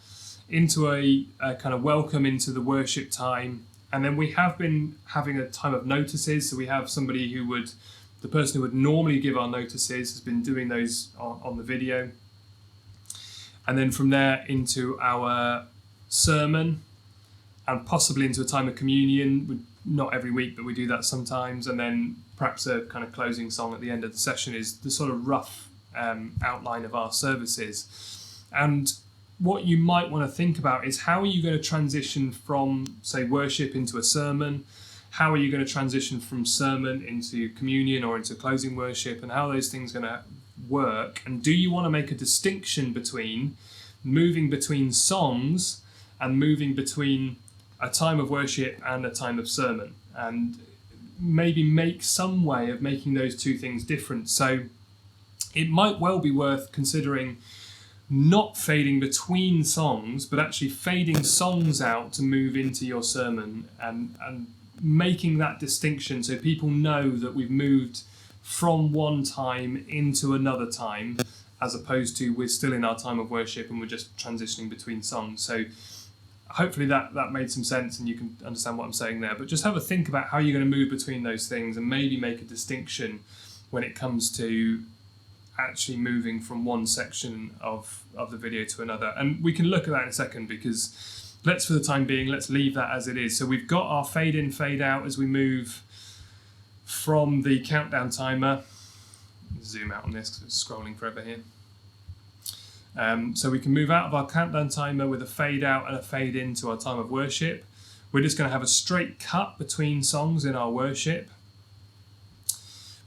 into a kind of welcome into the worship time. And then we have been having a time of notices. So we have somebody the person who would normally give our notices has been doing those on the video. And then from there into our sermon, and possibly into a time of communion. Not every week, but we do that sometimes. And then perhaps a kind of closing song at the end of the session is the sort of rough outline of our services. And what you might want to think about is, how are you going to transition from, say, worship into a sermon? How are you going to transition from sermon into communion or into closing worship, and how are those things going to work? And do you want to make a distinction between moving between songs and moving between a time of worship and a time of sermon, and maybe make some way of making those two things different? So it might well be worth considering not fading between songs, but actually fading songs out to move into your sermon, and making that distinction so people know that we've moved from one time into another time, as opposed to we're still in our time of worship and we're just transitioning between songs. So hopefully that made some sense and you can understand what I'm saying there. But just have a think about how you're going to move between those things, and maybe make a distinction when it comes to actually moving from one section of the video to another. And we can look at that in a second, because for the time being, let's leave that as it is. So we've got our fade in, fade out as we move from the countdown timer. Zoom out on this because it's scrolling forever here. So we can move out of our countdown timer with a fade out and a fade into our time of worship. We're just going to have a straight cut between songs in our worship.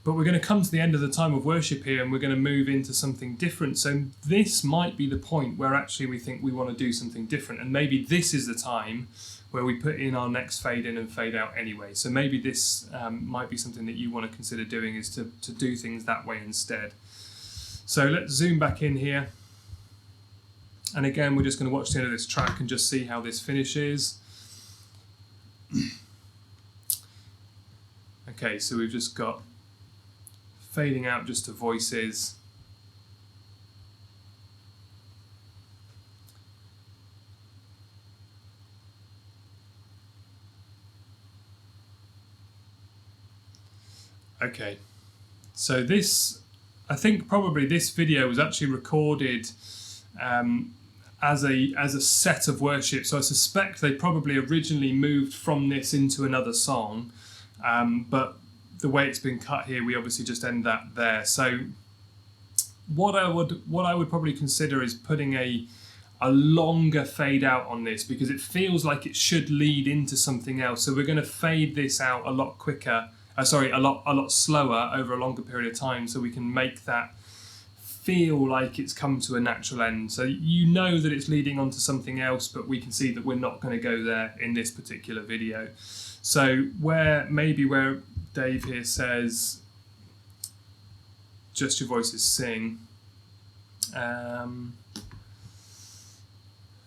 But we're going to come to the end of the time of worship here, and we're going to move into something different. So this might be the point where actually we think we want to do something different, and maybe this is the time where we put in our next fade in and fade out anyway. So maybe this might be something that you want to consider doing, is to do things that way instead. So let's zoom back in here. And again, we're just going to watch the end of this track and just see how this finishes. Okay, so we've just got fading out just to voices. Okay, so this, I think probably this video was actually recorded as a set of worship. So I suspect they probably originally moved from this into another song, but the way it's been cut here, we obviously just end that there. So what I would probably consider is putting a longer fade out on this, because it feels like it should lead into something else. So we're going to fade this out a lot quicker, a lot slower over a longer period of time, so we can make that feel like it's come to a natural end. So you know that it's leading on to something else, but we can see that we're not going to go there in this particular video. So where Dave here says, just your voices sing.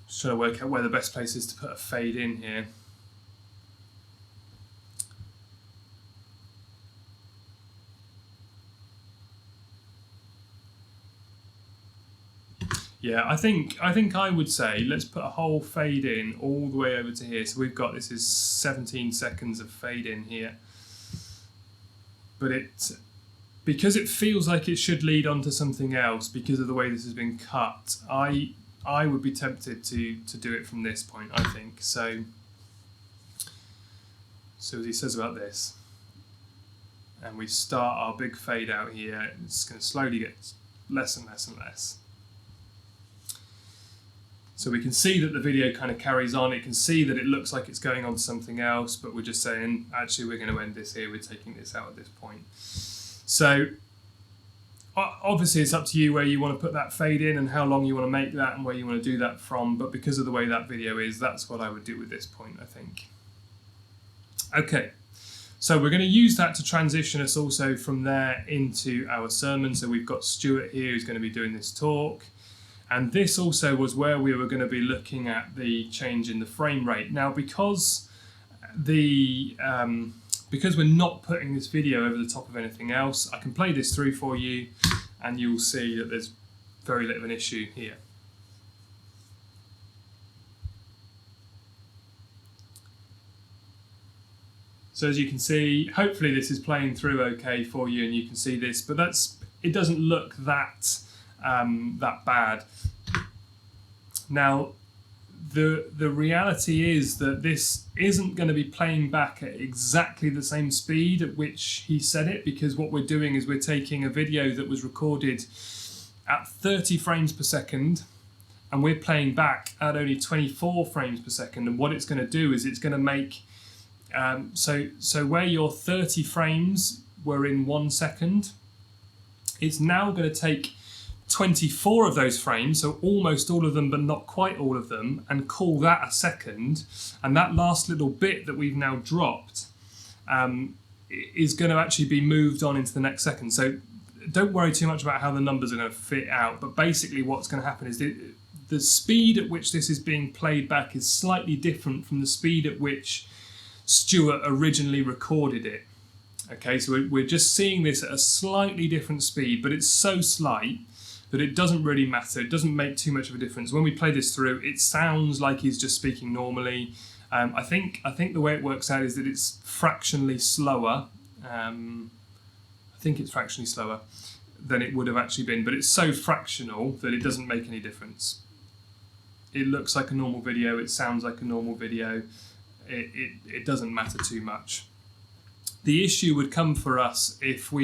Just trying to work out where the best place is to put a fade in here. Yeah, I think I would say let's put a whole fade in all the way over to here. So we've got, this is 17 seconds of fade in here. But because it feels like it should lead on to something else because of the way this has been cut, I would be tempted to do it from this point, I think. So as he says about this, and we start our big fade out here, it's going to slowly get less and less and less. So we can see that the video kind of carries on. It can see that it looks like it's going on to something else, but we're just saying, actually, we're going to end this here. We're taking this out at this point. So obviously it's up to you where you want to put that fade in and how long you want to make that and where you want to do that from. But because of the way that video is, that's what I would do with this point, I think. Okay, so we're going to use that to transition us also from there into our sermon. So we've got Stuart here who's going to be doing this talk. And this also was where we were going to be looking at the change in the frame rate. Now, because we're not putting this video over the top of anything else, I can play this through for you and you'll see that there's very little of an issue here. So as you can see, hopefully this is playing through okay for you and you can see this, but it doesn't look that bad. Now, the reality is that this isn't going to be playing back at exactly the same speed at which he said it, because what we're doing is we're taking a video that was recorded at 30 frames per second and we're playing back at only 24 frames per second. And what it's going to do is it's going to make, so where your 30 frames were in 1 second, it's now going to take 24 of those frames, so almost all of them but not quite all of them, and call that a second. And that last little bit that we've now dropped is going to actually be moved on into the next second. So don't worry too much about how the numbers are going to fit out, but basically what's going to happen is the speed at which this is being played back is slightly different from the speed at which Stuart originally recorded it. Okay, so we're just seeing this at a slightly different speed, but it's so slight that it doesn't really matter. It doesn't make too much of a difference. When we play this through, it sounds like he's just speaking normally. I think the way it works out is that it's fractionally slower. I think it's fractionally slower than it would have actually been, but it's so fractional that it doesn't make any difference. It looks like a normal video. It sounds like a normal video. It doesn't matter too much. The issue would come for us if, for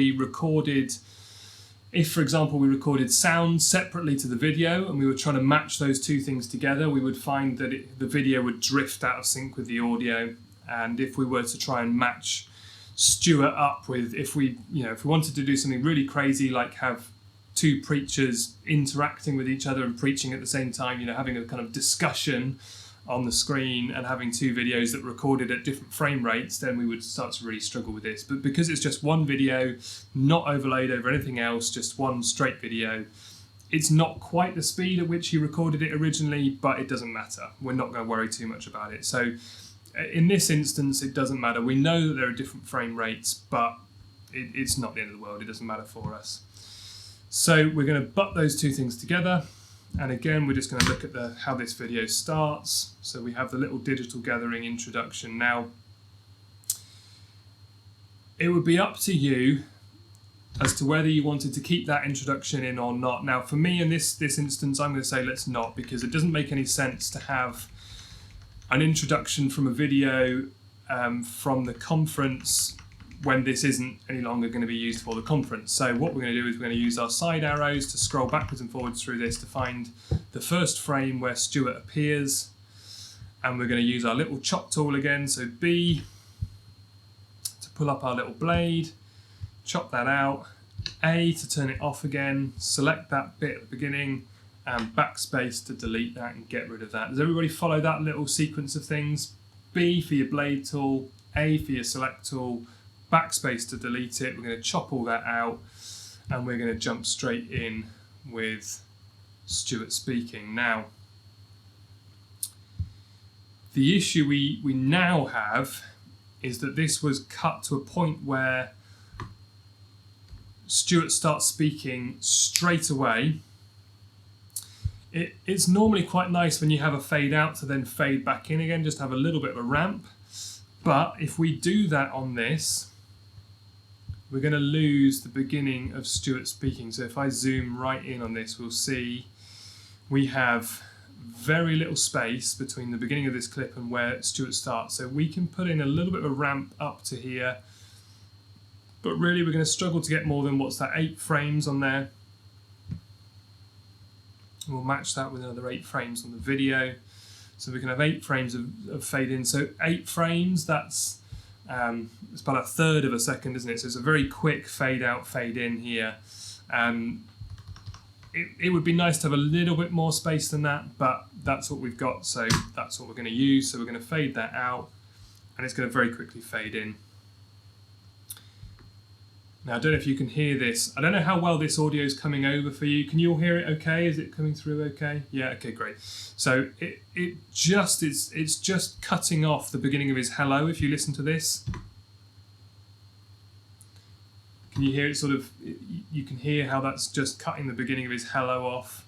example, we recorded sound separately to the video and we were trying to match those two things together. We would find that the video would drift out of sync with the audio. And if we were to try and match Stuart up with, if we wanted to do something really crazy, like have two preachers interacting with each other and preaching at the same time, having a kind of discussion on the screen and having two videos that recorded at different frame rates, then we would start to really struggle with this. But because it's just one video, not overlaid over anything else, just one straight video, it's not quite the speed at which he recorded it originally, but it doesn't matter. We're not going to worry too much about it. So in this instance, it doesn't matter. We know that there are different frame rates, but it's not the end of the world. It doesn't matter for us. So we're going to butt those two things together. And again, we're just going to look at how this video starts. So we have the little digital gathering introduction. Now, it would be up to you as to whether you wanted to keep that introduction in or not. Now, for me, in this instance, I'm going to say let's not, because it doesn't make any sense to have an introduction from a video from the conference when this isn't any longer going to be used for the conference. So what we're going to do is we're going to use our side arrows to scroll backwards and forwards through this to find the first frame where Stuart appears. And we're going to use our little chop tool again, so B, to pull up our little blade, chop that out, A to turn it off again, select that bit at the beginning, and backspace to delete that and get rid of that. Does everybody follow that little sequence of things? B for your blade tool, A for your select tool, backspace to delete it. We're going to chop all that out and we're going to jump straight in with Stuart speaking. Now, the issue we now have is that this was cut to a point where Stuart starts speaking straight away. It's normally quite nice when you have a fade out to then fade back in again, just have a little bit of a ramp. But if we do that on this, we're going to lose the beginning of Stuart speaking. So if I zoom right in on this, we'll see we have very little space between the beginning of this clip and where Stuart starts. So we can put in a little bit of a ramp up to here, but really we're going to struggle to get more than, 8 frames on there. We'll match that with another 8 frames on the video. So we can have 8 frames of fade in. So 8 frames, that's it's about 1/3 of a second, isn't it? So it's a very quick fade out, fade in here. It would be nice to have a little bit more space than that, but that's what we've got. So that's what we're going to use. So we're going to fade that out and it's going to very quickly fade in. Now, I don't know if you can hear this. I don't know how well this audio is coming over for you. Can you all hear it okay? Is it coming through okay? Yeah, okay, great. So it's just cutting off the beginning of his hello if you listen to this. Can you hear it sort of, you can hear how that's just cutting the beginning of his hello off.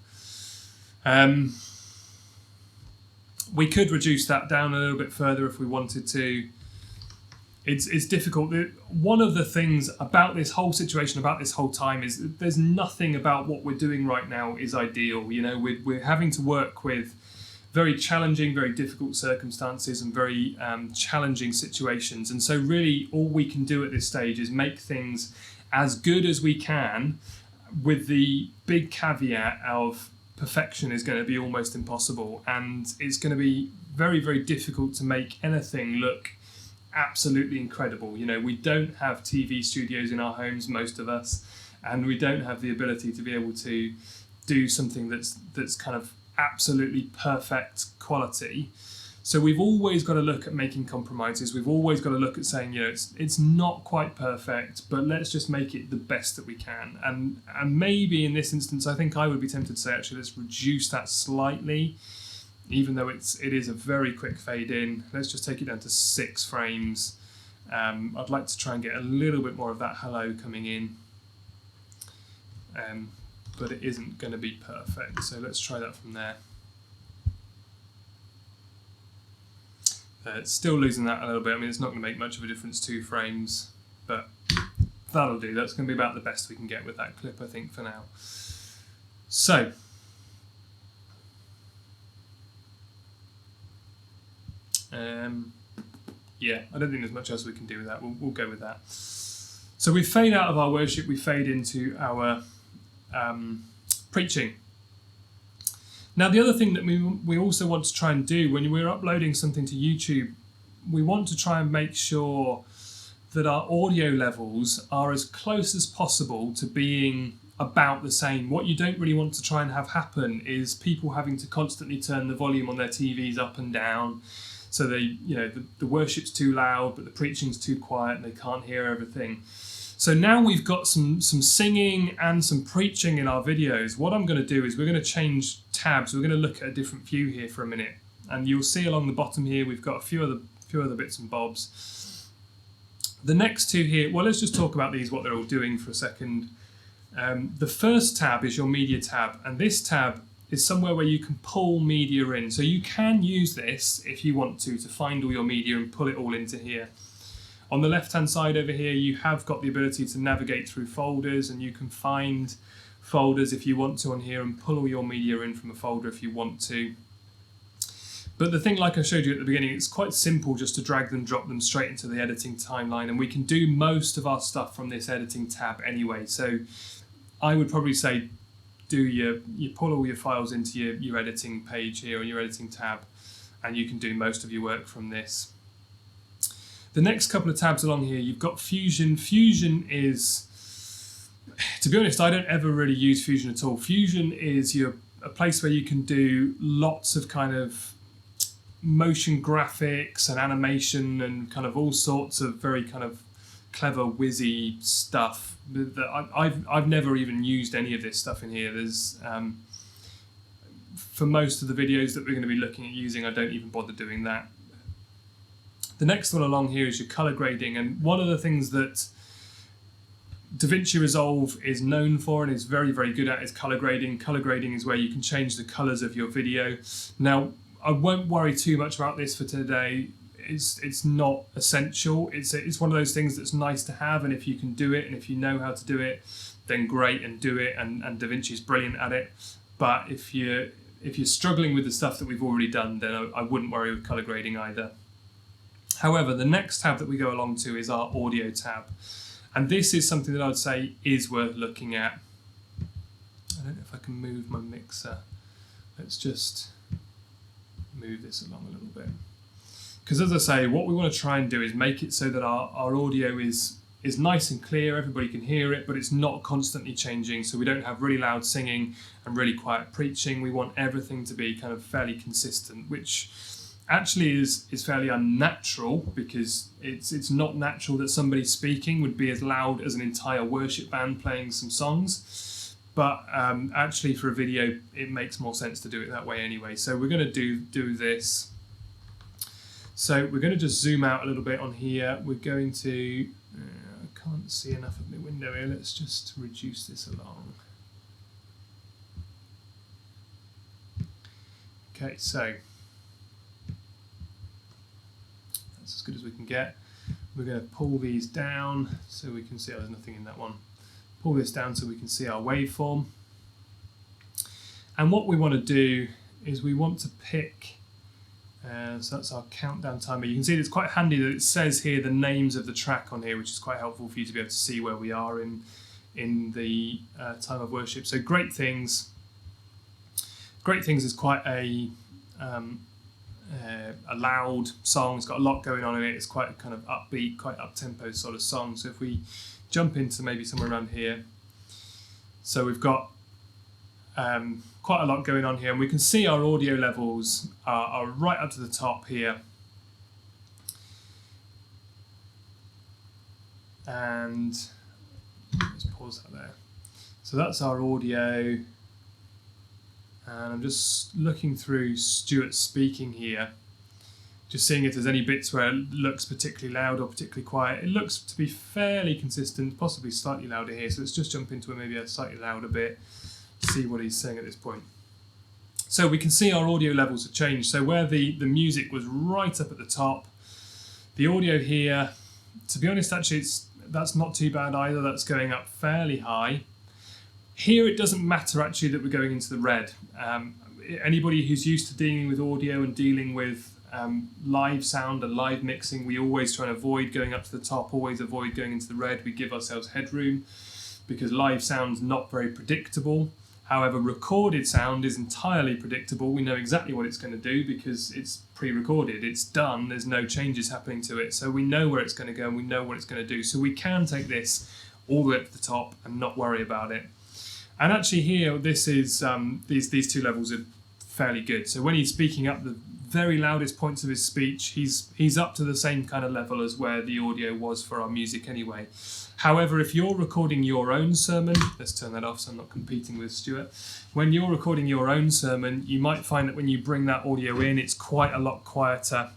We could reduce that down a little bit further if we wanted to. It's difficult. One of the things about this whole situation, about this whole time, is there's nothing about what we're doing right now is ideal. You know, we're having to work with very challenging, very difficult circumstances and very challenging situations. And so really all we can do at this stage is make things as good as we can, with the big caveat of perfection is going to be almost impossible, and it's going to be very, very difficult to make anything look absolutely incredible. You know, we don't have TV studios in our homes, most of us, and we don't have the ability to be able to do something that's kind of absolutely perfect quality. So we've always got to look at making compromises. We've always got to look at saying, you know, it's not quite perfect, but let's just make it the best that we can. And maybe in this instance, I think I would be tempted to say, actually, let's reduce that slightly, even though it is a very quick fade in. Let's just take it down to 6 frames. I'd like to try and get a little bit more of that hello coming in, but it isn't going to be perfect. So let's try that from there. It's still losing that a little bit. I mean, it's not going to make much of a difference, 2 frames, but that'll do. That's going to be about the best we can get with that clip, I think, for now. So, yeah, I don't think there's much else we can do with that. We'll go with that. So we fade out of our worship, we fade into our preaching. Now, the other thing that we also want to try and do when we're uploading something to YouTube, we want to try and make sure that our audio levels are as close as possible to being about the same. What you don't really want to try and have happen is people having to constantly turn the volume on their TVs up and down. So they, you know, the worship's too loud, but the preaching's too quiet and they can't hear everything. So now we've got some singing and some preaching in our videos. What I'm going to do is we're going to change tabs. We're going to look at a different view here for a minute. And you'll see along the bottom here, we've got a few other bits and bobs. The next 2 here, well, let's just talk about these, what they're all doing for a second. The first tab is your media tab. And this tab is somewhere where you can pull media in. So you can use this if you want to find all your media and pull it all into here. On the left-hand side over here, you have got the ability to navigate through folders, and you can find folders if you want to on here and pull all your media in from a folder if you want to. But the thing, like I showed you at the beginning, it's quite simple just to drag them, drop them straight into the editing timeline, and we can do most of our stuff from this editing tab anyway. So I would probably say you pull all your files into your editing page here or your editing tab, and you can do most of your work from this. The next couple of tabs along here, you've got Fusion. Fusion is, to be honest, I don't ever really use Fusion at all. Fusion is a place where you can do lots of kind of motion graphics and animation and kind of all sorts of very kind of clever, whizzy stuff. That I've never even used any of this stuff in here. There's for most of the videos that we're going to be looking at using, I don't even bother doing that. The next one along here is your color grading, and one of the things that Davinci Resolve is known for and is very, very good at is color grading. Color grading is where you can change the colors of your video. Now, I won't worry too much about this for today. It's not essential. It's one of those things that's nice to have, and if you can do it and if you know how to do it, then great, and do it, and Davinci is brilliant at it. But if you're struggling with the stuff that we've already done, then I wouldn't worry with color grading either. However, the next tab that we go along to is our audio tab. And this is something that I would say is worth looking at. I don't know if I can move my mixer. Let's just move this along a little bit. Because as I say, what we want to try and do is make it so that our audio is nice and clear, everybody can hear it, but it's not constantly changing. So we don't have really loud singing and really quiet preaching. We want everything to be kind of fairly consistent, which actually is fairly unnatural, because it's not natural that somebody speaking would be as loud as an entire worship band playing some songs. But actually for a video, it makes more sense to do it that way anyway. So we're going to do this. So we're going to just zoom out a little bit on here. We're going to, I can't see enough of my window here. Let's just reduce this along. Okay, so that's as good as we can get. We're going to pull these down so we can see, oh, there's nothing in that one. Pull this down so we can see our waveform. And what we want to do is we want to pick, so that's our countdown timer. You can see it's quite handy that it says here the names of the track on here, which is quite helpful for you to be able to see where we are in the time of worship. So great things. Great Things is quite a loud song. It's got a lot going on in it. It's quite a kind of upbeat, quite up-tempo sort of song. So if we jump into maybe somewhere around here, so we've got quite a lot going on here, and we can see our audio levels are right up to the top here. And let's pause that there. So that's our audio. And I'm just looking through Stuart's speaking here, just seeing if there's any bits where it looks particularly loud or particularly quiet. It looks to be fairly consistent, possibly slightly louder here. So let's just jump into maybe a slightly louder bit, see what he's saying at this point. So we can see our audio levels have changed. So where the music was right up at the top, the audio here, to be honest, actually that's not too bad either. That's going up fairly high. Here it doesn't matter actually that we're going into the red. Anybody who's used to dealing with audio and dealing with live sound and live mixing, we always try and avoid going up to the top, always avoid going into the red. We give ourselves headroom because live sound's not very predictable. However, recorded sound is entirely predictable. We know exactly what it's going to do because it's pre-recorded, it's done, there's no changes happening to it. So we know where it's going to go and we know what it's going to do. So we can take this all the way up to the top and not worry about it. And actually here, this is these two levels are fairly good. So when he's speaking up the very loudest points of his speech, he's up to the same kind of level as where the audio was for our music anyway. However, if you're recording your own sermon, let's turn that off so I'm not competing with Stuart. When you're recording your own sermon, you might find that when you bring that audio in, it's quite a lot quieter.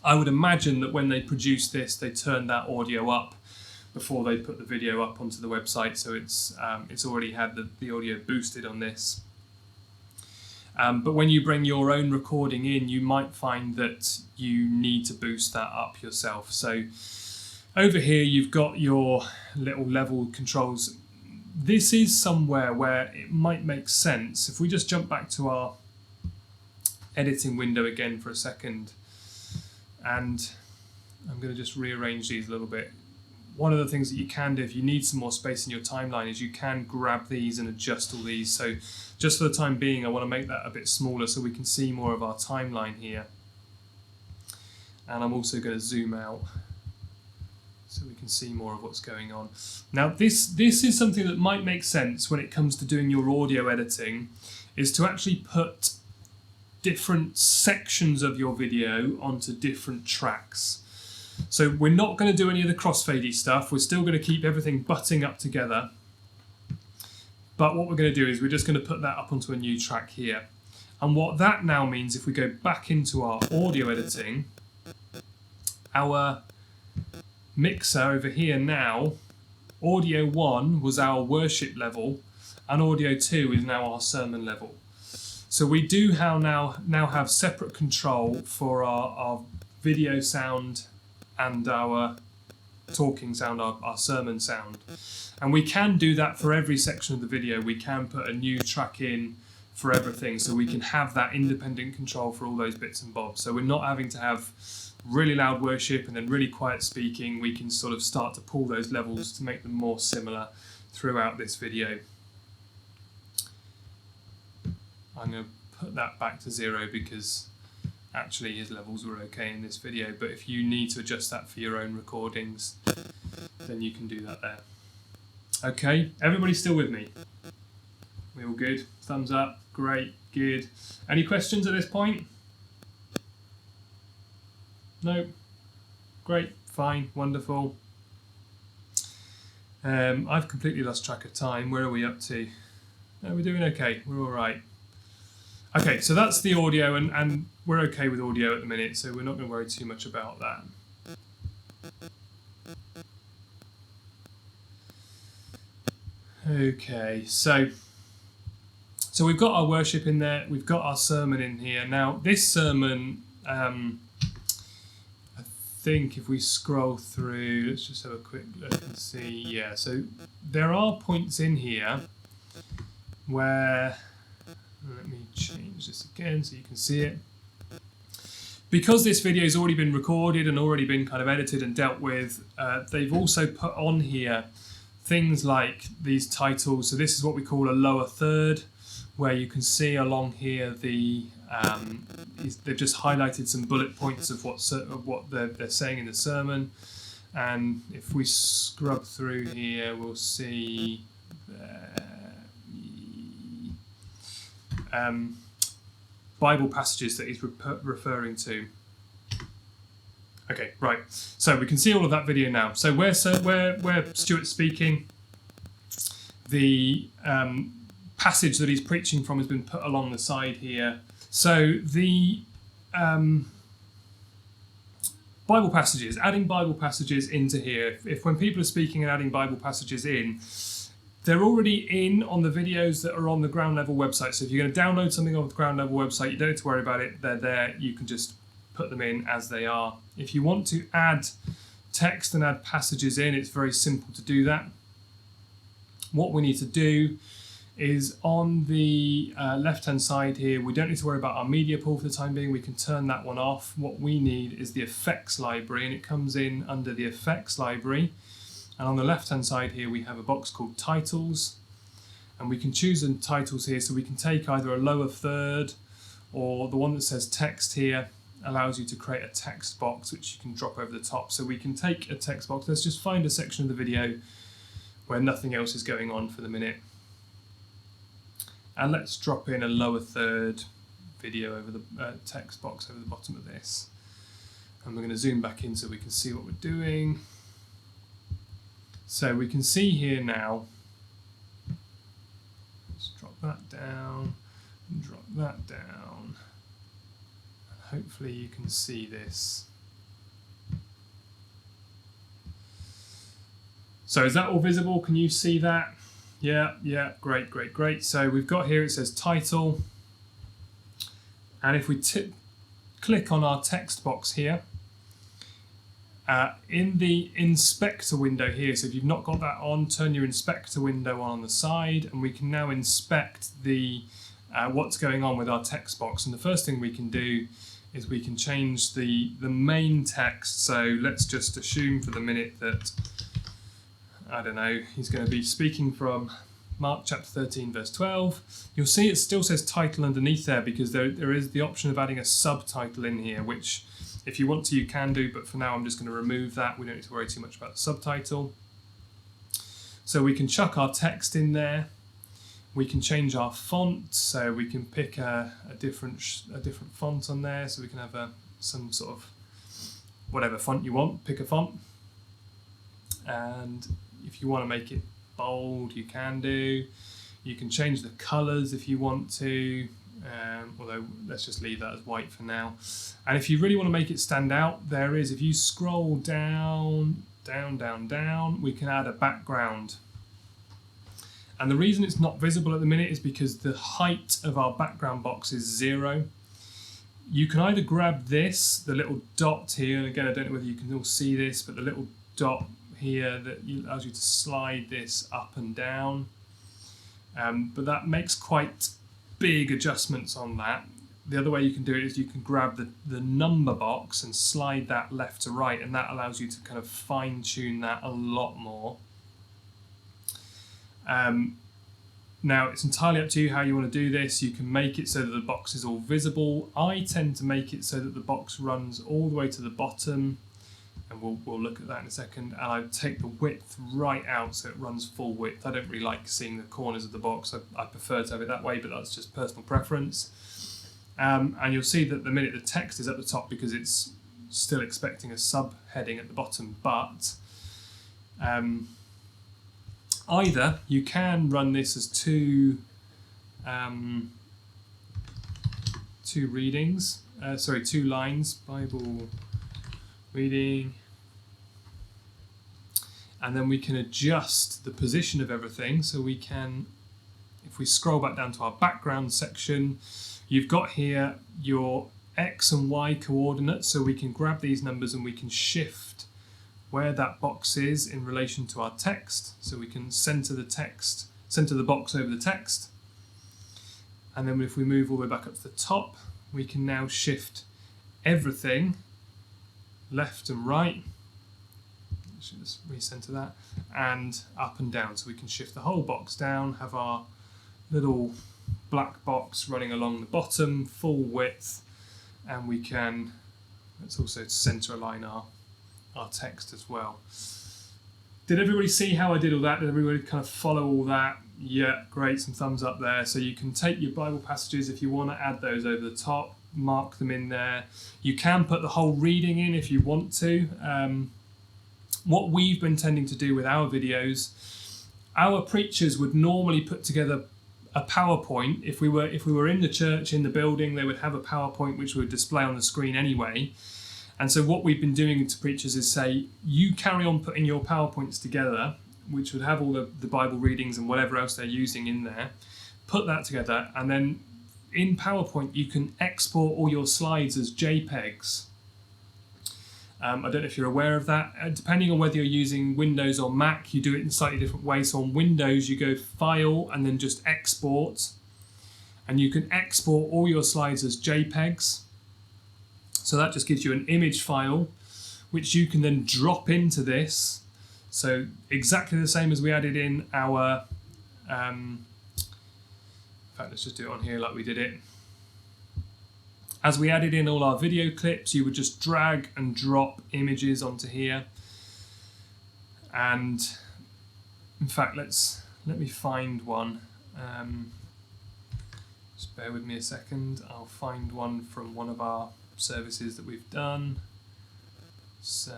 I would imagine that when they produce this, they turn that audio up before they put the video up onto the website, so it's already had the audio boosted on this. But when you bring your own recording in, you might find that you need to boost that up yourself. So over here you've got your little level controls. This is somewhere where it might make sense. If we just jump back to our editing window again for a second, and I'm going to just rearrange these a little bit. One of the things that you can do if you need some more space in your timeline is you can grab these and adjust all these. So just for the time being, I want to make that a bit smaller so we can see more of our timeline here. And I'm also going to zoom out so we can see more of what's going on. Now this is something that might make sense when it comes to doing your audio editing, is to actually put different sections of your video onto different tracks. So we're not going to do any of the crossfadey stuff. We're still going to keep everything butting up together. But what we're going to do is we're just going to put that up onto a new track here. And what that now means, if we go back into our audio editing, our mixer over here now, audio 1 was our worship level and audio 2 is now our sermon level. So we do now have separate control for our video sound and our talking sound, our sermon sound. And we can do that for every section of the video. We can put a new track in for everything, so we can have that independent control for all those bits and bobs. So we're not having to have really loud worship and then really quiet speaking. We can sort of start to pull those levels to make them more similar throughout this video. I'm going to put that back to 0 because actually his levels were okay in this video, but if you need to adjust that for your own recordings, then you can do that there. Okay, everybody still with me? We all good? Thumbs up, great, good. Any questions at this point? No? Great, fine, wonderful. I've completely lost track of time. Where are we up to? No, we're doing okay, we're all right. Okay, so that's the audio, and we're okay with audio at the minute, so we're not going to worry too much about that. Okay, so we've got our worship in there, we've got our sermon in here. Now, this sermon, I think if we scroll through, let's just have a quick look and see. Yeah, so there are points in here where... Let me change this again so you can see it. Because this video has already been recorded and already been kind of edited and dealt with, they've also put on here things like these titles. So this is what we call a lower third, where you can see along here they've just highlighted some bullet points of what they're saying in the sermon. And if we scrub through here, we'll see Bible passages that he's referring to. Okay, right. So we can see all of that video now. So where Stuart's speaking, the passage that he's preaching from has been put along the side here. So the Bible passages, adding Bible passages into here. If when people are speaking and adding Bible passages in, they're already in on the videos that are on the ground level website. So if you're going to download something off the ground level website, you don't need to worry about it. They're there. You can just put them in as they are. If you want to add text and add passages in, it's very simple to do that. What we need to do is on the left-hand side here, we don't need to worry about our media pool for the time being. We can turn that one off. What we need is the effects library, and it comes in under the effects library. And on the left-hand side here, we have a box called titles, and we can choose the titles here. So we can take either a lower third, or the one that says text here allows you to create a text box, which you can drop over the top. So we can take a text box. Let's just find a section of the video where nothing else is going on for the minute. And let's drop in a lower third video over the text box over the bottom of this. And we're going to zoom back in so we can see what we're doing. So we can see here now, let's drop that down, and drop that down. And hopefully you can see this. So is that all visible? Can you see that? Yeah, great. So we've got here, it says title. And if we click on our text box here, in the inspector window here, so if you've not got that on, turn your inspector window on the side, and we can now inspect the what's going on with our text box. And the first thing we can do is we can change the main text. So let's just assume for the minute that, I don't know, he's going to be speaking from Mark chapter 13 verse 12. You'll see it still says title underneath there because there is the option of adding a subtitle in here, which if you want to you can do, but for now I'm just going to remove that. We don't need to worry too much about the subtitle. So we can chuck our text in there. We can change our font, so we can pick a different font on there, so we can have some sort of whatever font you want. Pick a font, and if you want to make it bold, you can do. You can change the colours if you want to, although let's just leave that as white for now. And if you really want to make it stand out, if you scroll down, we can add a background. And the reason it's not visible at the minute is because the height of our background box is 0. You can either grab this, the little dot here, and again I don't know whether you can all see this, but the little dot here that allows you to slide this up and down. But that makes quite big adjustments on that. The other way you can do it is you can grab the number box and slide that left to right, and that allows you to kind of fine tune that a lot more. Now it's entirely up to you how you want to do this. You can make it so that the box is all visible. I tend to make it so that the box runs all the way to the bottom, and we'll look at that in a second. And I take the width right out so it runs full width. I don't really like seeing the corners of the box. I prefer to have it that way, but that's just personal preference. And you'll see that the minute the text is at the top because it's still expecting a subheading at the bottom, but either you can run this as two lines, Bible reading, and then we can adjust the position of everything. So we can, if we scroll back down to our background section, you've got here your X and Y coordinates, so we can grab these numbers and we can shift where that box is in relation to our text. So we can center the box over the text. And then if we move all the way back up to the top, we can now shift everything left and right. Let's recenter that, and up and down. So we can shift the whole box down, have our little black box running along the bottom, full width, and we can, let's also centre align our text as well. Did everybody see how I did all that? Did everybody kind of follow all that? Yeah, great, some thumbs up there. So you can take your Bible passages if you want to add those over the top, mark them in there. You can put the whole reading in if you want to. What we've been tending to do with our videos, our preachers would normally put together a PowerPoint. If we were in the church, in the building, they would have a PowerPoint which would display on the screen anyway. And so what we've been doing to preachers is say, you carry on putting your PowerPoints together, which would have all the Bible readings and whatever else they're using in there. Put that together, and then in PowerPoint you can export all your slides as JPEGs. I don't know if you're aware of that. Depending on whether you're using Windows or Mac, you do it in a slightly different way. So on Windows, you go File and then just Export. And you can export all your slides as JPEGs. So that just gives you an image file, which you can then drop into this. So exactly the same as we added in our... in fact, let's just do it on here like we did it. As we added in all our video clips, you would just drag and drop images onto here. And in fact, let me find one. Just bear with me a second. I'll find one from one of our services that we've done. So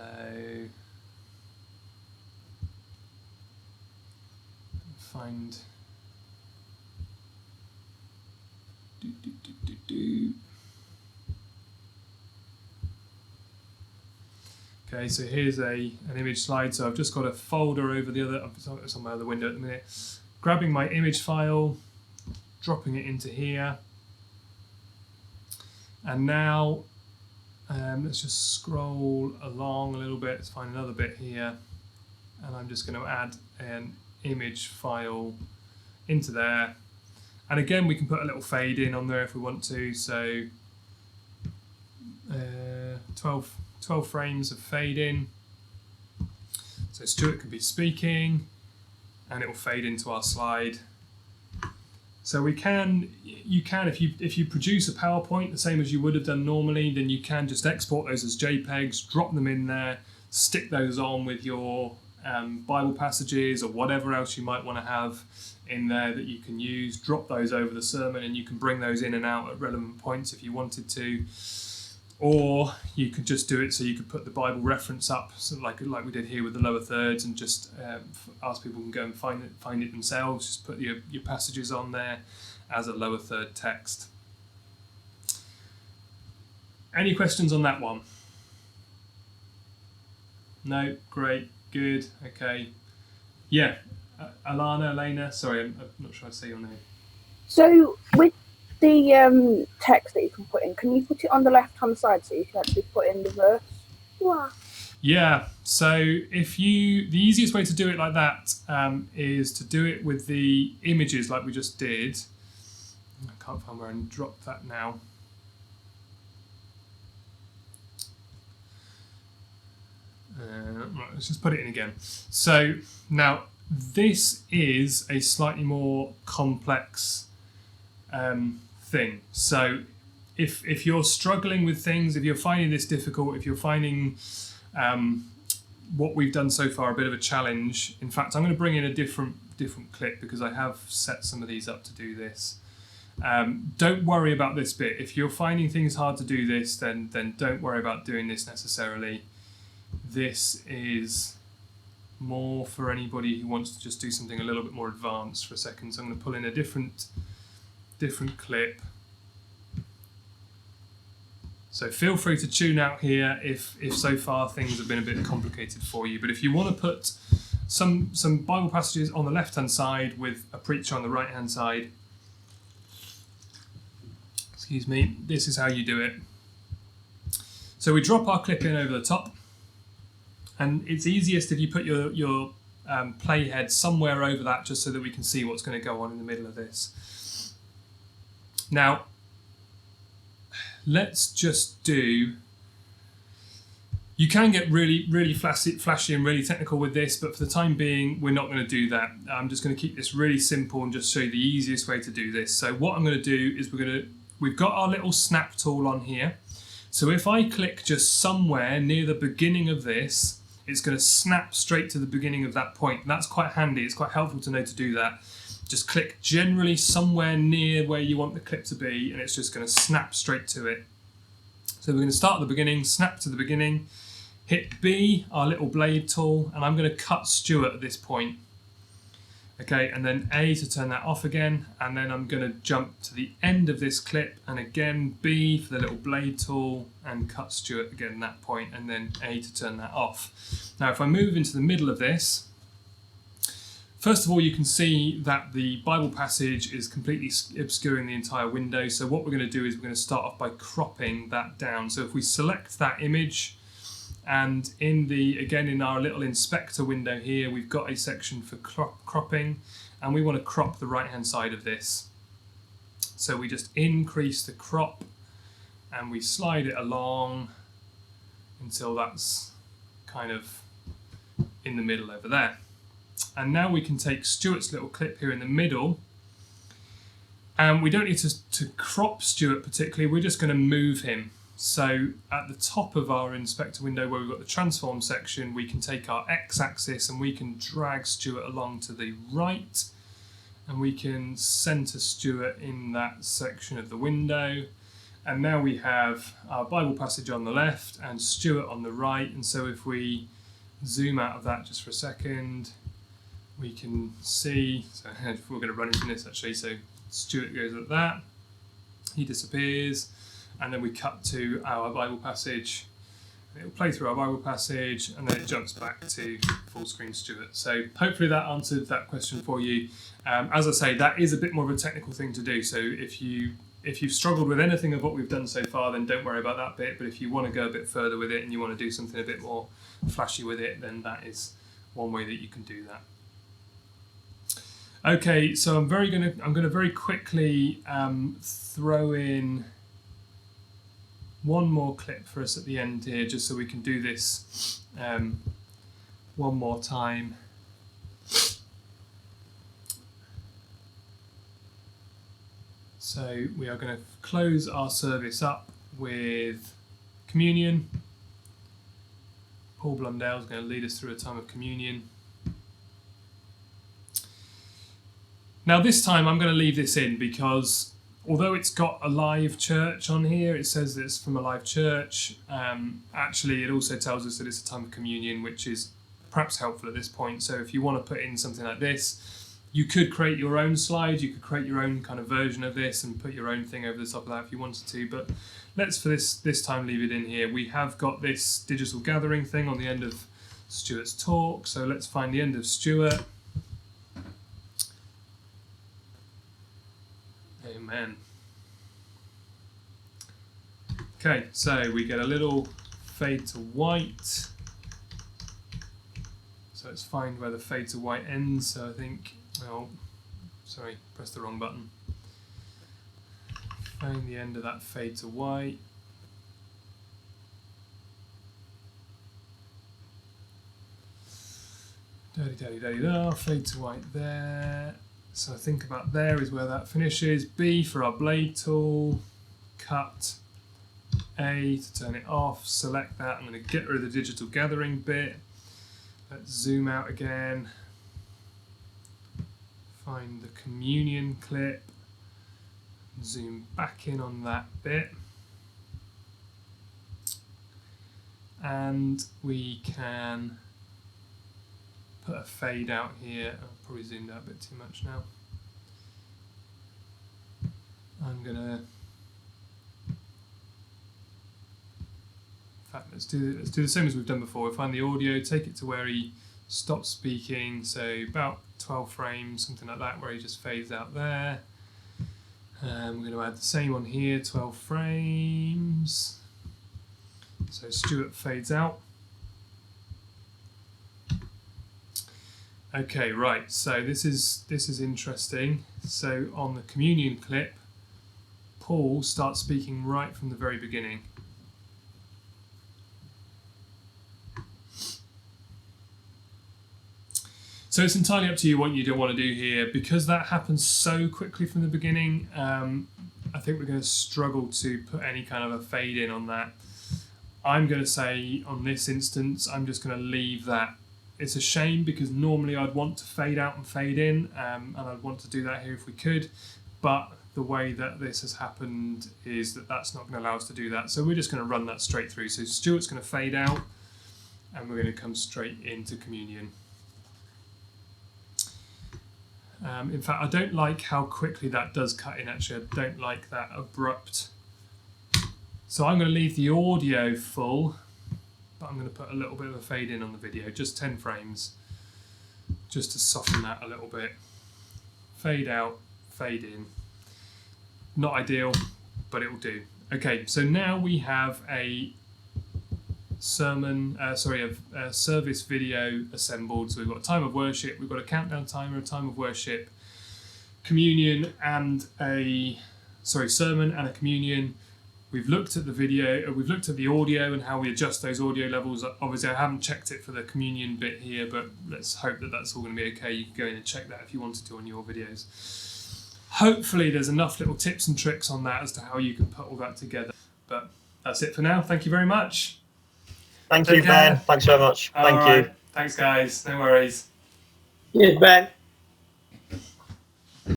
find Okay, so here's an image slide. So I've just got a folder over the other, it's on my other window at the minute. Grabbing my image file, dropping it into here. And now, let's just scroll along a little bit. Let's find another bit here. And I'm just going to add an image file into there. And again, we can put a little fade in on there if we want to. So 12 frames of fade in. So Stuart can be speaking and it will fade into our slide. So you can, if you produce a PowerPoint the same as you would have done normally, then you can just export those as JPEGs, drop them in there, stick those on with your Bible passages or whatever else you might want to have in there that you can use, drop those over the sermon, and you can bring those in and out at relevant points if you wanted to. Or you could just do it so you could put the Bible reference up, so like we did here with the lower thirds, and just ask people to go and find it themselves. Just put your passages on there as a lower third text. Any questions on that one? No? Great. Good. Okay. Yeah. Elena, sorry, I'm not sure I say your name. So with the text that you can put in, can you put it on the left-hand side so you can actually put in the verse? Wow. Yeah, so the easiest way to do it like that is to do it with the images like we just did. I can't find where I dropped that now. Right, let's just put it in again. So now this is a slightly more complex thing. So if you're struggling with things, if you're finding this difficult, if you're finding what we've done so far a bit of a challenge, in fact, I'm going to bring in a different clip because I have set some of these up to do this. Don't worry about this bit. If you're finding things hard to do this, then don't worry about doing this necessarily. This is more for anybody who wants to just do something a little bit more advanced for a second. So I'm going to pull in a different clip. So feel free to tune out here if so far things have been a bit complicated for you. But if you want to put some Bible passages on the left-hand side with a preacher on the right-hand side, excuse me, this is how you do it. So we drop our clip in over the top, and it's easiest if you put your playhead somewhere over that, just so that we can see what's going to go on in the middle of this. Now, let's just do You can get really flashy and really technical with this, but for the time being, we're not going to do that. I'm just going to keep this really simple and just show you the easiest way to do this. So what I'm going to do is we've got our little snap tool on here. So if I click just somewhere near the beginning of this, it's going to snap straight to the beginning of that point. And that's quite handy. It's quite helpful to know to do that. Just click generally somewhere near where you want the clip to be, and it's just going to snap straight to it. So we're going to start at the beginning, snap to the beginning, hit B, our little blade tool, and I'm going to cut Stuart at this point. Okay, and then A to turn that off again, and then I'm going to jump to the end of this clip, and again B for the little blade tool, and cut Stuart again at that point, and then A to turn that off. Now if I move into the middle of this, first of all, you can see that the Bible passage is completely obscuring the entire window. So what we're going to do is we're going to start off by cropping that down. So if we select that image, and in our little inspector window here, we've got a section for cropping, and we want to crop the right-hand side of this. So we just increase the crop, and we slide it along until that's kind of in the middle over there. And now we can take Stuart's little clip here in the middle, and we don't need to crop Stuart particularly, we're just going to move him. So at the top of our inspector window where we've got the transform section, we can take our x-axis and we can drag Stuart along to the right, and we can center Stuart in that section of the window. And now we have our Bible passage on the left and Stuart on the right. And so if we zoom out of that just for a second, we can see, so we're going to run into this actually, so Stuart goes like that, he disappears, and then we cut to our Bible passage. It'll play through our Bible passage, and then it jumps back to full screen Stuart. So hopefully that answered that question for you. As I say, that is a bit more of a technical thing to do, so if you've struggled with anything of what we've done so far, then don't worry about that bit, but if you want to go a bit further with it and you want to do something a bit more flashy with it, then that is one way that you can do that. Okay, so I'm going to very quickly throw in one more clip for us at the end here, just so we can do this one more time. So we are going to close our service up with communion. Paul Blundell is going to lead us through a time of communion. Now this time I'm going to leave this in because although it's got a live church on here, it says that it's from a live church, actually it also tells us that it's a time of communion, which is perhaps helpful at this point. So if you want to put in something like this, you could create your own slide, you could create your own kind of version of this and put your own thing over the top of that if you wanted to, but let's for this time leave it in here. We have got this digital gathering thing on the end of Stuart's talk, so let's find the end of Stuart. Amen. Okay, so we get a little fade to white. So let's find where the fade to white ends. So I think, oh, sorry, pressed the wrong button. Find the end of that fade to white. Da-di-da-di-da-di-da, fade to white there. So I think about there is where that finishes. B for our blade tool, cut, A to turn it off, select that. I'm going to get rid of the digital gathering bit. Let's zoom out again. Find the communion clip, zoom back in on that bit. And we can put a fade out here. I've probably zoomed out a bit too much now. I'm gonna, in fact, let's do the same as we've done before. We'll find the audio, take it to where he stops speaking, so about 12 frames, something like that, where he just fades out there. We're going to add the same on here, 12 frames. So Stuart fades out. Okay, right, so this is interesting. So on the communion clip, Paul starts speaking right from the very beginning. So it's entirely up to you what you don't want to do here. Because that happens so quickly from the beginning, I think we're going to struggle to put any kind of a fade in on that. I'm going to say on this instance, I'm just going to leave that. It's a shame because normally I'd want to fade out and fade in, and I'd want to do that here if we could, but the way that this has happened is that that's not going to allow us to do that. So we're just going to run that straight through. So Stuart's going to fade out and we're going to come straight into communion. In fact, I don't like how quickly that does cut in actually. I don't like that abrupt. So I'm going to leave the audio full, but I'm going to put a little bit of a fade in on the video, just 10 frames, just to soften that a little bit. Fade out, fade in. Not ideal, but it will do. Okay, so now we have a service video assembled. So we've got a time of worship, we've got a countdown timer, a time of worship, communion, and a sermon and a communion. We've looked at the video, we've looked at the audio and how we adjust those audio levels. Obviously, I haven't checked it for the communion bit here, but let's hope that that's all going to be okay. You can go in and check that if you wanted to on your videos. Hopefully there's enough little tips and tricks on that as to how you can put all that together. But that's it for now. Thank you very much. Thank you, Ben. Thanks so much. Thank you. Thanks, guys. No worries. Cheers, Ben.